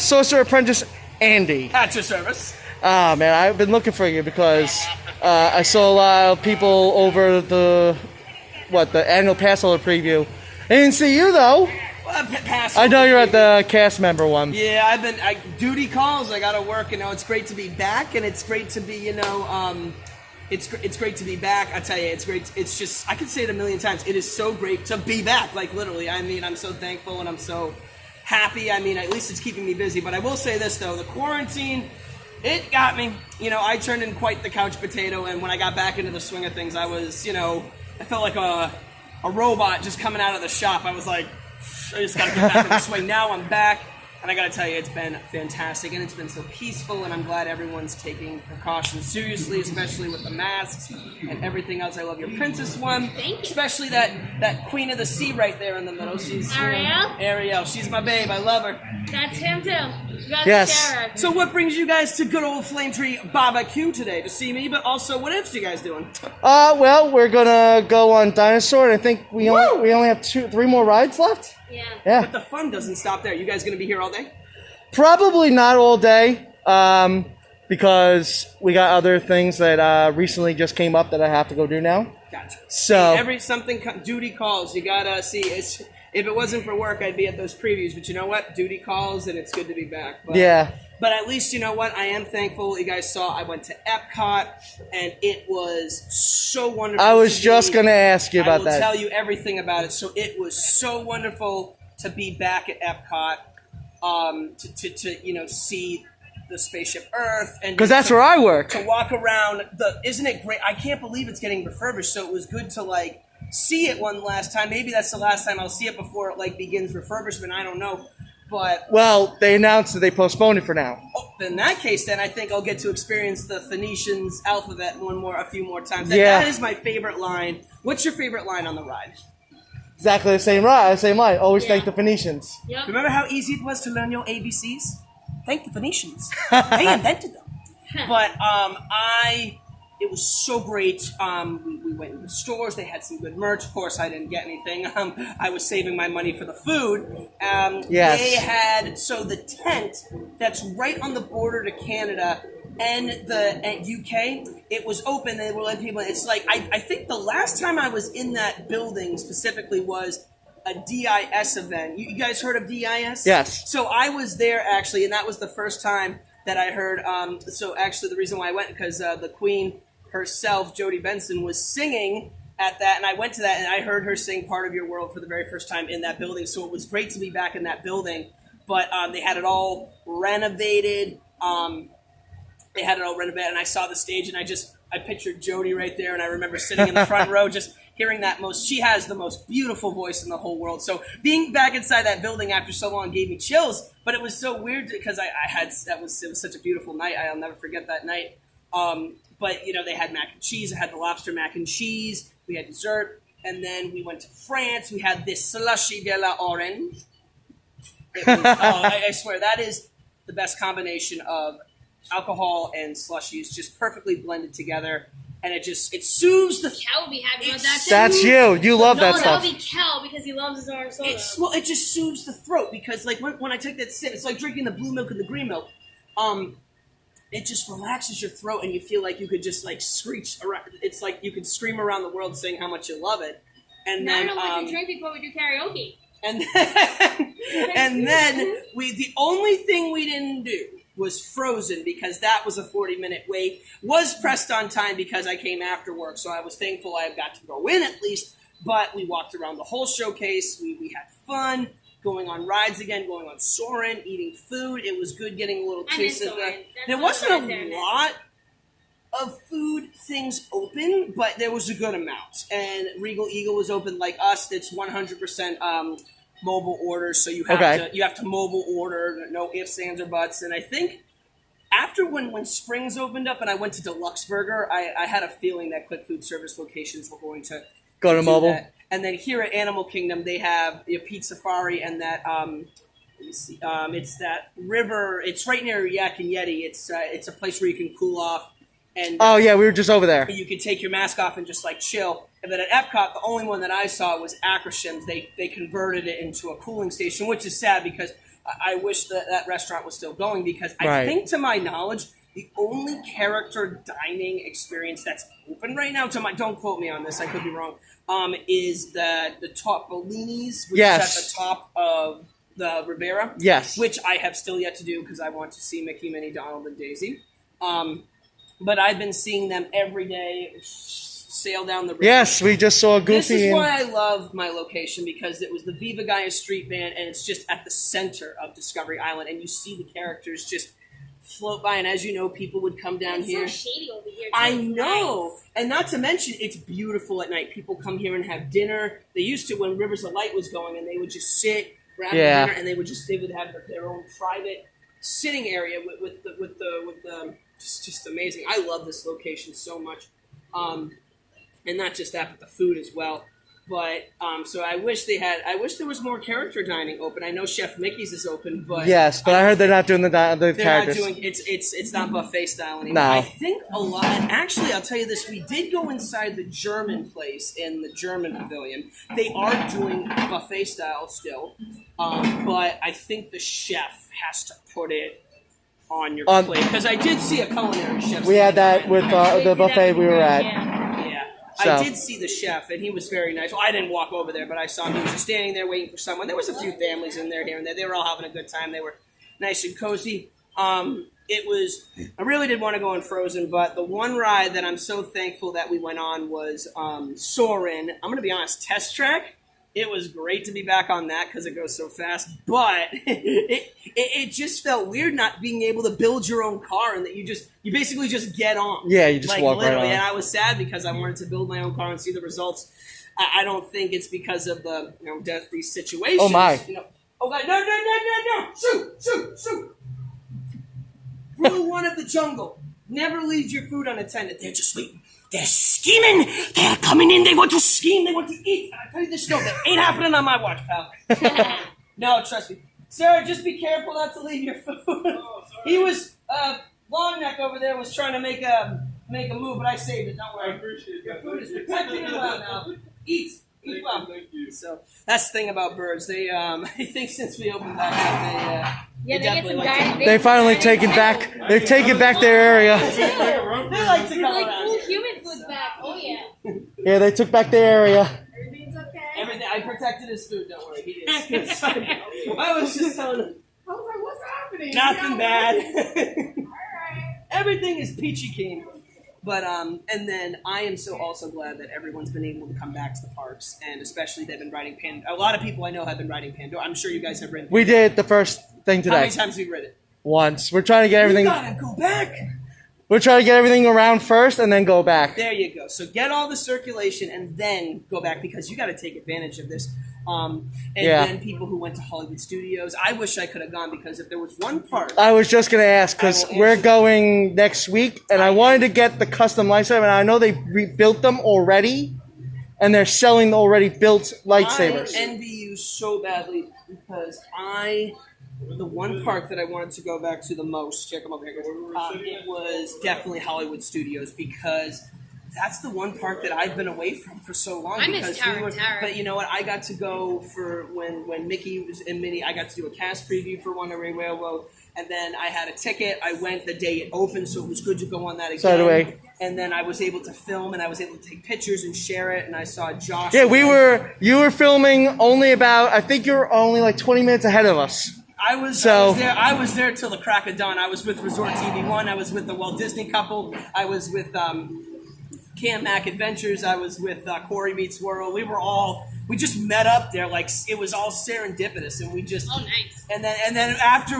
Sorcerer Apprentice Andy. At your service. Ah, man, I've been looking for you because I saw a lot of people over the annual pass holder preview. I didn't see you, though. Pass I know you're at the cast member one. Yeah, duty calls. I gotta work, it's great to be back, and it's great to be, it's great to be back. I tell you, it's great. It's just, I could say it a million times. It is so great to be back, like literally. I mean, I'm so thankful, and I'm so happy. I mean, at least it's keeping me busy. But I will say this, though. The quarantine, it got me. I turned in quite the couch potato. And when I got back into the swing of things, I was, I felt like a robot just coming out of the shop. I was like, I just got to get back in the swing. Now I'm back. And I got to tell you, it's been fantastic, and it's been so peaceful, and I'm glad everyone's taking precautions seriously, especially with the masks and everything else. I love your princess one. Thank you. Especially that queen of the sea right there in the middle. She's Ariel? Ariel. She's my babe. I love her. That's him too. You got Yes. the sheriff. So what brings you guys to good old Flame Tree Barbecue today? To see me, but also what else you guys doing? Well, we're gonna go on Dinosaur, and I think we only have 3 more rides left. Yeah. Yeah. But the fun doesn't stop there. You guys going to be here all day? Probably not all day, because we got other things that recently just came up that I have to go do now. Gotcha. So Duty calls. You gotta see. If it wasn't for work, I'd be at those previews. But you know what? Duty calls, and it's good to be back. But, yeah. But at least you know what? I am thankful. You guys saw I went to Epcot, and it was so wonderful. I was to just be- gonna ask you about I will that. tell you everything about it. So it was so wonderful to be back at Epcot. To see the spaceship Earth, and Because that's where I work. to walk around isn't it great? I can't believe it's getting refurbished, so it was good to see it one last time. Maybe that's the last time I'll see it before it begins refurbishment. I don't know, but Well, they announced that they postponed it for now. in that case, then I think I'll get to experience the Phoenicians alphabet a few more times. Yeah. That is my favorite line. What's your favorite line on the ride? Exactly the same line. Always thank the Phoenicians. Yep. Remember how easy it was to learn your ABCs? Thank the Phoenicians. They invented them. But it was so great. We went into the stores. They had some good merch. Of course, I didn't get anything. I was saving my money for the food. Yes. They had the tent that's right on the border to Canada and the UK. It was open. They were letting people. It's I think the last time I was in that building specifically was a DIS event. You guys heard of DIS? Yes. So I was there actually, and that was the first time that I heard. So actually, the reason why I went because the Queen herself, Jodie Benson, was singing at that, and I went to that, and I heard her sing "Part of Your World" for the very first time in that building. So it was great to be back in that building. But they had it all renovated. And I saw the stage, and I pictured Jodie right there, and I remember sitting in the front row, just hearing she has the most beautiful voice in the whole world. So being back inside that building after so long gave me chills, but it was so weird because it was such a beautiful night. I'll never forget that night. But they had mac and cheese. I had the lobster mac and cheese. We had dessert, and then we went to France. We had this slushy de la orange. It was, I swear that is the best combination of alcohol and slushies, just perfectly blended together, and it soothes the. Kel would be happy with that too. That's you. You love that No, stuff. that'll be Kel because he loves his orange soda. It just soothes the throat because when I take that sip, it's like drinking the blue milk and the green milk. It just relaxes your throat, and you feel like you could just screech around. It's like you could scream around the world saying how much you love it. And Now I then know what to drink before we do karaoke. And then the only thing we didn't do was Frozen because that was a 40-minute wait. Was pressed on time because I came after work, so I was thankful I got to go in at least. But we walked around the whole showcase. We had fun going on rides again, going on Soarin', eating food. It was good getting a little taste of the. There wasn't a lot of food things open, but there was a good amount. And Regal Eagle was open like us. It's 100% mobile orders, so you have to mobile order, no ifs, ands, or buts. And I think after when Springs opened up and I went to Deluxe Burger, I had a feeling that quick food service locations were going to Go to do mobile. that. And then here at Animal Kingdom, they have the Pizza Safari and that let me see, it's that river. It's right near Yak and Yeti. It's a place where you can cool off. And Oh yeah, we were just over there. you can take your mask off and just chill. And then at Epcot, the only one that I saw was Akershim's. They converted it into a cooling station, which is sad because I wish that restaurant was still going because I Right. think, to my knowledge, the only character dining experience that's open right now, don't quote me on this, I could be wrong, is the Topolini's, which Yes. is at the top of the Riviera. Yes. Which I have still yet to do because I want to see Mickey, Minnie, Donald, and Daisy. But I've been seeing them every day. sail down the river. Yes, we just saw Goofy. This is and- why I love my location, because it was the Viva Gaia Street Band, and it's just at the center of Discovery Island, and you see the characters just float by, and as you know, people would come down It's here. so shady over here. Too. I It's know, nice. and not to mention, it's beautiful at night. People come here and have dinner. They used to when Rivers of Light was going, and they would just sit, grab Yeah. dinner, and they would have their own private sitting area with the just amazing. I love this location so much, and not just that, but the food as well. But so I wish there was more character dining open. I know Chef Mickey's is open, but Yes, but I heard they're not doing the they're characters. not doing it's not buffet style anymore. No. I think a lot. And actually, I'll tell you this: we did go inside the German place in the German pavilion. They are doing buffet style still, but I think the chef has to put it on your plate, because I did see a culinary chef. We had that with the buffet we were at. Yeah. So. I did see the chef, and he was very nice. Well, I didn't walk over there, but I saw him. He was just standing there waiting for someone. There was a few families in there here and there. They were all having a good time. They were nice and cozy. It was. I really did want to go on Frozen, but the one ride that I'm so thankful that we went on was Soarin'. I'm going to be honest, Test Track. It was great to be back on that because it goes so fast, but it just felt weird not being able to build your own car and that you basically just get on. Yeah, you just walk right literally. on. And I was sad because I wanted to build my own car and see the results. I don't think it's because of the these situations. Oh, my. Oh God! No! Shoot! Rule one of the jungle: never leave your food unattended. They're just waiting. They're scheming. They're coming in. They want to scheme. They want to eat. I tell you this, no, that ain't happening on my watch, pal. No, trust me. Sarah, just be careful not to leave your food. He was, long neck over there was trying to make a move, but I saved it. Don't worry. I appreciate it. Your food is protected and well now. Eat well. Thank you. So that's the thing about birds. They, I think since we opened back up, they definitely like to. They finally taken back. They've taken back their area. They like to come Like around. cool human food back. Oh yeah. Yeah, they took back their area. Everything's okay. Everything. I protected his food. Don't worry, he is. I was just telling him. I was like, what's happening? Nothing bad. Everything is peachy keen. But and then I am so also glad that everyone's been able to come back to the parks, and especially they've been riding Pandora. A lot of people I know have been riding Pandora. I'm sure you guys have ridden. We did the first thing How many today. times have you ridden it? Once. We're trying to get everything. You gotta go back. We're trying to get everything around first and then go back. There you go. So get all the circulation and then go back because you got to take advantage of this. And Yeah. then people who went to Hollywood Studios. I wish I could have gone because if there was one park. I was just going to ask because I will we're answer. going next week and I wanted to get the custom lightsaber and I know they rebuilt them already and they're selling the already built lightsabers. I envy you so badly because the one park that I wanted to go back to the most, check them over here, it was definitely Hollywood Studios because that's the one park that I've been away from for so long. I miss because Tower of Terror. But you know what? I got to go for when Mickey was and Minnie. I got to do a cast preview for Wonderway Railroad, and then I had a ticket. I went the day it opened, so it was good to go on that again. So do we. And then I was able to film, and I was able to take pictures and share it. And I saw Josh. Yeah, you were filming only about, I think you were only like 20 minutes ahead of us. I was there. I was there till the crack of dawn. I was with Resort TV1. I was with the Walt Disney couple. I was with Cam Mac Adventures. I was with Corey Meets World. We just met up there like it was all serendipitous, and we just. Oh, nice. And then after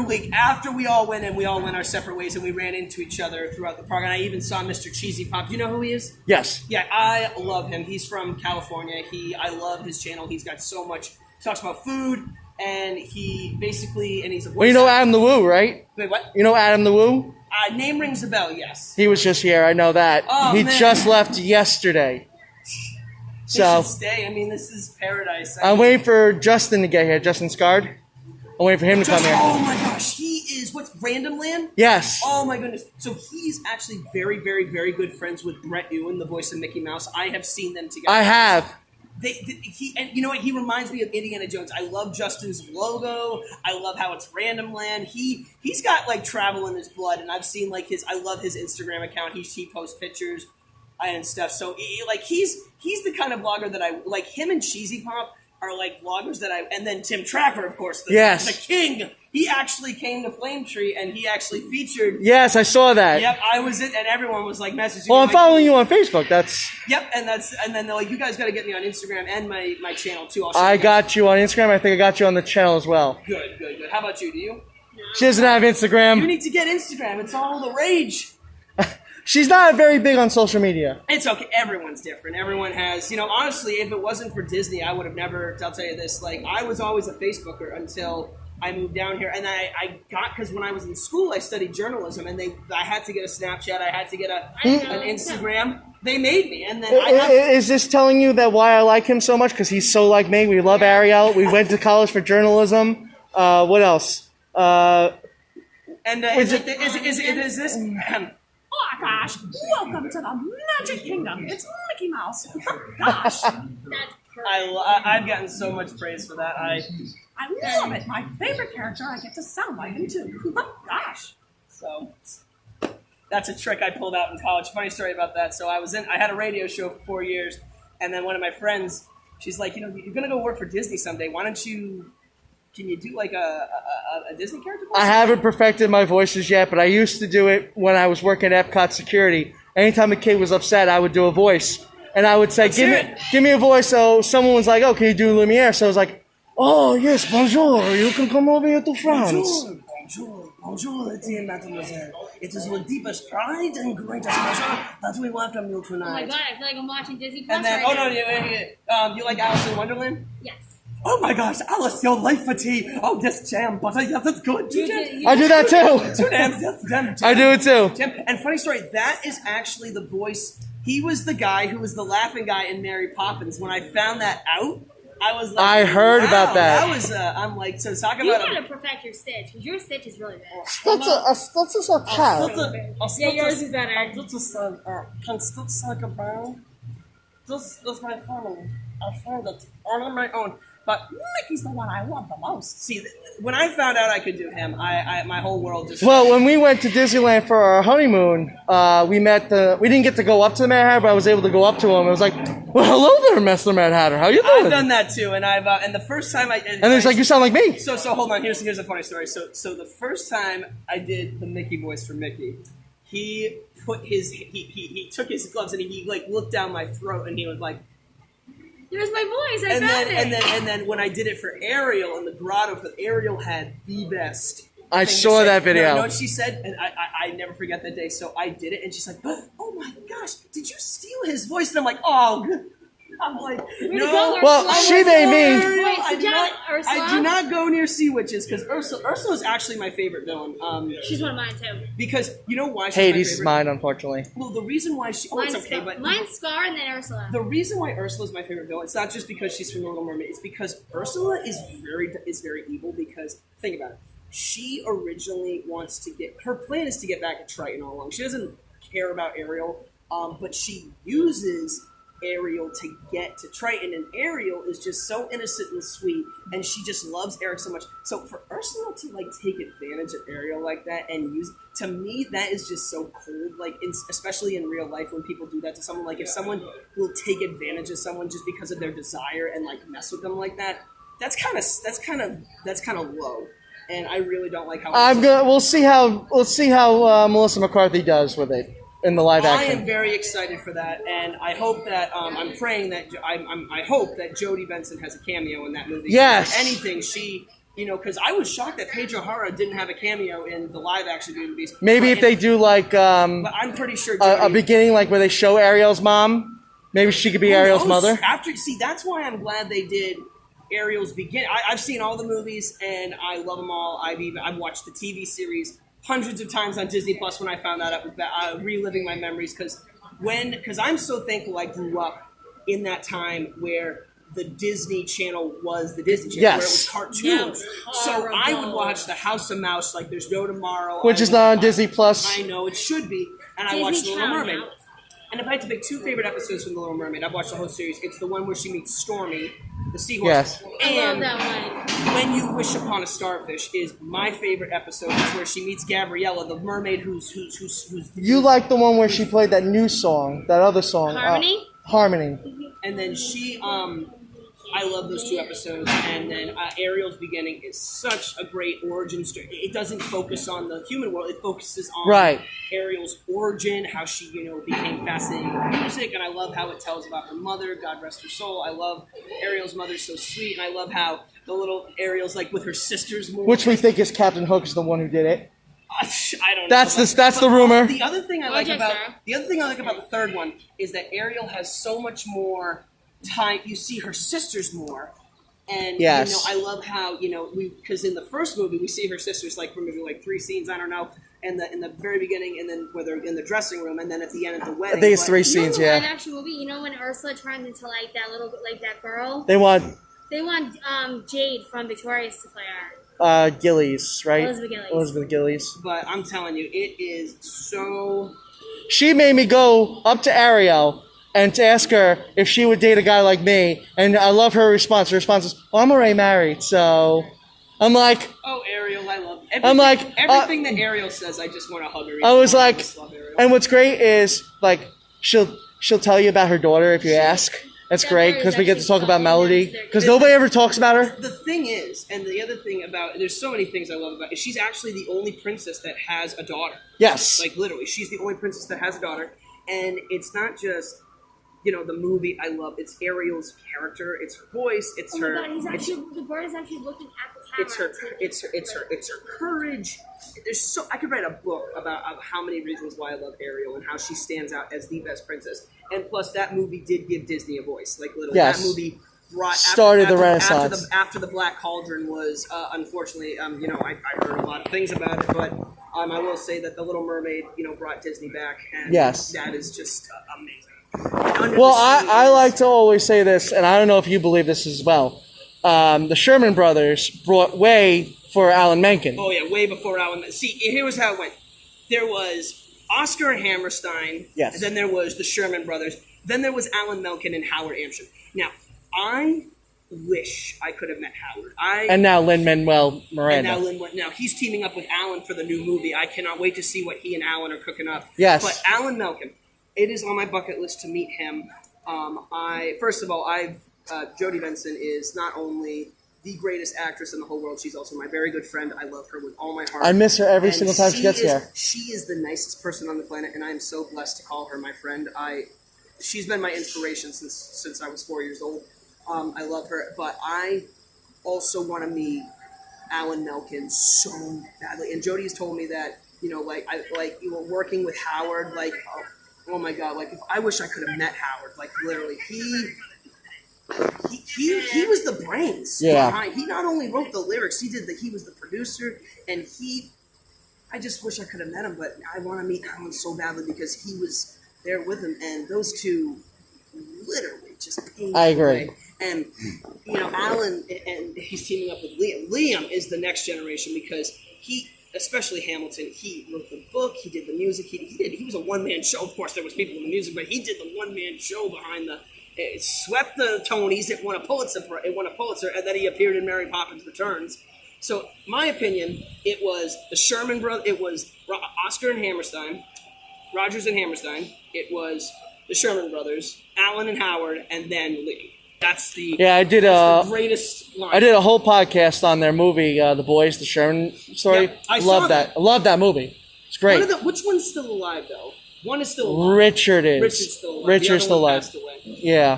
we all went and we all went our separate ways, and we ran into each other throughout the park. And I even saw Mr. Cheesy Pop. Do you know who he is? Yes. Yeah, I love him. He's from California. I love his channel. He's got so much. He talks about food. And he's a voice. Well, you know Adam the Woo, right? Wait, what? You know Adam the Woo? Name rings a bell, yes. He was just here, I know that. Oh, he man. just left yesterday. He So, should stay. I mean, this is paradise. I'm waiting for Justin to get here, Justin Scard. I'm waiting for him to come here. Oh my gosh, he is, what's Random Land? Yes. Oh my goodness. So he's actually very, very, very good friends with Brett Ewan, the voice of Mickey Mouse. I have seen them together. I have. And you know what? He reminds me of Indiana Jones. I love Justin's logo. I love how it's Random Land. He's got like travel in his blood, and I've seen like I love his Instagram account. He posts pictures and stuff. So he's the kind of vlogger that I like. Him and Cheesy Pop are like vloggers that and then Tim Tracker, of course, the Yes. king He actually came to Flame Tree and he actually featured. Yes, I saw that. Yep, I was it, and everyone was like messaging. Well, me, I'm like, following you on Facebook. That's. Yep, and then they're like, you guys got to get me on Instagram and my channel too. I'll show I you guys. got you on Instagram. I think I got you on the channel as well. Good. How about you? Do you? She doesn't have You Instagram. need to get Instagram. It's all the rage. She's not very big on social media. It's okay. Everyone's different. Everyone has, honestly, if it wasn't for Disney, I would have never, I'll tell you this, like, I was always a Facebooker until I moved down here. And I got, because when I was in school, I studied journalism, and I had to get a Snapchat, I had to get an Instagram. They made me. And then Is this telling you that why I like him so much? Because he's so like me. We love Ariel. We went to college for journalism. What else? Is this... Oh gosh, welcome to the Magic Kingdom. It's Mickey Mouse. Gosh, I've gotten so much praise for that. I love it. My favorite character, I get to sound like him too. Gosh. So that's a trick I pulled out in college. Funny story about that. So I had a radio show for 4 years, and then one of my friends, she's like, you're gonna go work for Disney someday. Why don't you? Can you do like a Disney character voice? I haven't perfected my voices yet, but I used to do it when I was working at Epcot security. Anytime a kid was upset, I would do a voice. And I would say, give me a voice. So someone was like, oh, can you do Lumiere? So I was like, oh, yes, bonjour. You can come over here to France. Bonjour, dear mademoiselle. It is with deepest pride and greatest pleasure that we welcome you tonight. Oh my god, I feel like I'm watching Disney Plus And then, right now. you like Alice in Wonderland? Yes. Oh my gosh, Alice, your life for tea. Oh, yes, jam butter. Yes, it's good. I do that too. 2 jams, yes, jam. I do it too. Jam. And funny story, that is actually the voice. He was the guy who was the laughing guy in Mary Poppins. When I found that out, I was like, I heard wow, about that. That was, I'm like, so talk You about gotta perfect your Stitch, because your Stitch is really bad. That's a sarcasm. Yeah, yours is better. Can Stitch like a brown? This is my family. I found it all on my own. But Mickey's the one I love the most. See, when I found out I could do him, my whole world just... Well, when we went to Disneyland for our honeymoon, we didn't get to go up to the Mad Hatter, but I was able to go up to him. I was like, well, hello there, Mr. Mad Hatter. How you doing? I've done that too, and and the first time and he's like, you sound like me. So hold on. Here's a funny story. So the first time I did the Mickey voice for Mickey, he put he took his gloves and he like looked down my throat and he was like, There's my voice. I found it. And then when I did it for Ariel in the grotto, Ariel had the best. I saw that video. You know what she said? And I never forget that day. So I did it, and she's like, "Oh my gosh, did you steal his voice?" And I'm like, "Oh." I'm like, no. Well, she made me. Wait, I do not go near Sea Witches because Ursula is actually my favorite villain. She's one of mine too. Because you know why? She's Hades is mine, unfortunately. Well, the reason why it's okay, but mine's Scar and then Ursula. The reason why Ursula is my favorite villain, it's not just because she's from The Little Mermaid. It's because Ursula is very evil. Because think about it, she originally wants to her plan is to get back at Triton all along. She doesn't care about Ariel, but she uses Ariel to get to Triton, and Ariel is just so innocent and sweet, and she just loves Eric so much. So for Ursula to like take advantage of Ariel like that and use, to me, that is just so cold. Like, especially in real life, when people do that to someone, like if someone will take advantage of someone just because of their desire and like mess with them like that, that's kind of low. And I really don't like how. We'll see how Melissa McCarthy does with it in the live action. I am very excited for that, and I hope that I'm praying that I hope that Jodie Benson has a cameo in that movie. Yes. If anything, she, because I was shocked that Pedro O'Hara didn't have a cameo in the live action Beauty and the Beast. Maybe if they do like but I'm pretty sure a beginning like where they show Ariel's mom, maybe she could be Ariel's mother. That's why I'm glad they did Ariel's beginning. I've seen all the movies and I love them all. I've watched the TV series hundreds of times on Disney Plus. When I found out, I was reliving my memories because I'm so thankful I grew up in that time where the Disney Channel was the Disney Channel, where it was cartoons. So I would watch The House of Mouse like there's no tomorrow. Which is not on Disney Plus. I know, it should be. And I watched The Little Mermaid. And if I had to pick two favorite episodes from The Little Mermaid, I've watched the whole series. It's the one where she meets Stormy, the seahorse. Yes. And When You Wish Upon a Starfish is my favorite episode. It's where she meets Gabriella, the mermaid who's You like the one where she played that new song, that other song. Harmony? Harmony. And then she I love those 2 episodes, and then Ariel's beginning is such a great origin story. It doesn't focus on the human world; it focuses on Right. Ariel's origin, how she became fascinated with music, and I love how it tells about her mother. God rest her soul. I love Ariel's mother's so sweet, and I love how the little Ariel's like with her sisters more. Which we think is Captain Hook is the one who did it. I don't That's know. that's the rumor. The other thing I like Roger, about Sarah. the third one is that Ariel has so much more time. You see her sisters more, and Yes. I love how because in the first movie we see her sisters like for maybe like 3 scenes. I don't know. In the very beginning, and then where they're in the dressing room, and then at the end of the wedding. I think it's But 3 You know scenes. the live Yeah. action movie? You know when Ursula turns into like that little like that girl? They want They want Jade from Victorious to play her. Gillies, right? Elizabeth Gillies. Elizabeth Gillies. But I'm telling you, it is so. She made me go up to Ariel and to ask her if she would date a guy like me. And I love her response. Her response is, well, I'm already married, so... I'm like... Oh, Ariel, I love everything. I'm like, everything that Ariel says. I just want to hug her. I was like... just love Ariel. And what's great is, like, she'll tell you about her daughter if you ask. That's great, because we get to talk about Melody. Because nobody ever talks about her. The thing is, and the other thing about, there's so many things I love about it, she's actually the only princess that has a daughter. Yes. Like, literally, she's the only princess that has a daughter. And it's not just, the movie I love. It's Ariel's character. It's her voice. It's Oh her. my god, the bird is actually looking at the camera. It's her courage. There's I could write a book about how many reasons why I love Ariel and how she stands out as the best princess. And plus, that movie did give Disney a voice. Like literally, Yes. that movie Started the Renaissance. After the Black Cauldron was, unfortunately, I heard a lot of things about it, but I will say that the Little Mermaid, brought Disney back, and Yes. that is just amazing. Under Well, the Sea I is- like to always say this, and I don't know if you believe this as well. The Sherman Brothers brought way for Alan Menken. Oh yeah, way before Alan. See, here was how it went. There was Oscar Hammerstein. Yes. And then there was the Sherman Brothers. Then there was Alan Menken and Howard Amsham. Now, I wish I could have met Howard. And now Lin-Manuel Miranda. Now he's teaming up with Alan for the new movie. I cannot wait to see what he and Alan are cooking up. Yes. But Alan Menken, it is on my bucket list to meet him. First of all, Jodie Benson is not only the greatest actress in the whole world, she's also my very good friend. I love her with all my heart. I miss her every And single time she gets here. She is the nicest person on the planet, and I am so blessed to call her my friend. She's been my inspiration since I was 4 years old. I love her, but I also want to meet Alan Menken so badly. And Jodie has told me that working with Howard, oh my god, if I wish I could have met Howard, literally he was the brains. Yeah. behind. He not only wrote the lyrics, he was the producer, and I just wish I could have met him, but I want to meet Alan so badly because he was there with him, and those two literally just paved I the agree. way. And Alan, and he's teaming up with Liam. Liam is the next generation because especially Hamilton, he wrote the book, he did the music, he was a one-man show. Of course, there was people in the music, but he did the one-man show behind it swept the Tonys, it won a Pulitzer, and then he appeared in Mary Poppins Returns. So, my opinion, it was the Sherman Brothers, it was Oscar and Hammerstein, Rogers and Hammerstein, it was the Sherman Brothers, Alan and Howard, and then Lee. That's the the greatest line. I did a whole podcast on their movie, The Boys, the Sherman story. Yeah, I saw that. I love that movie. It's great. Which one's still alive, though? One is still alive. Richard is. Richard's still alive. Richard's The other still one alive. passed away. Yeah.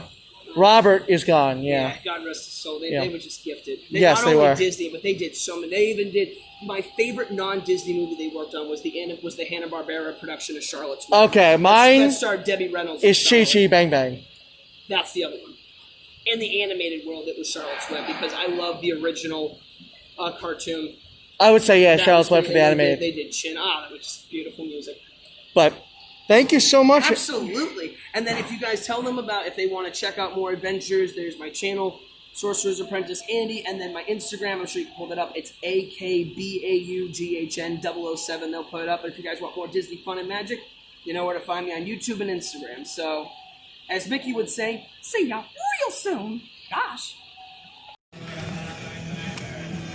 Robert is gone. Yeah. God rest his soul. They Yeah. were just gifted. Yes, not they only were. Disney, but they did so many. They even did my favorite non-Disney movie they worked on was the Hanna-Barbera production of Charlotte's Web. Okay, mine that starred Debbie Reynolds. is as Chi Charlotte. Chi Bang Bang. That's the other one. In the animated world, it was Charlotte's Web because I love the original cartoon. I would say, yeah, That Charlotte's was Web for the animated. They did Chin. That was just beautiful music. But thank you so much. Absolutely. And then if you guys tell them if they want to check out more adventures, there's my channel, Sorcerer's Apprentice Andy, and then my Instagram, I'm sure you can pull that up. It's AKBAUGHN007. They'll put it up. But if you guys want more Disney fun and magic, you know where to find me on YouTube and Instagram. So, as Mickey would say, see ya real soon. Gosh.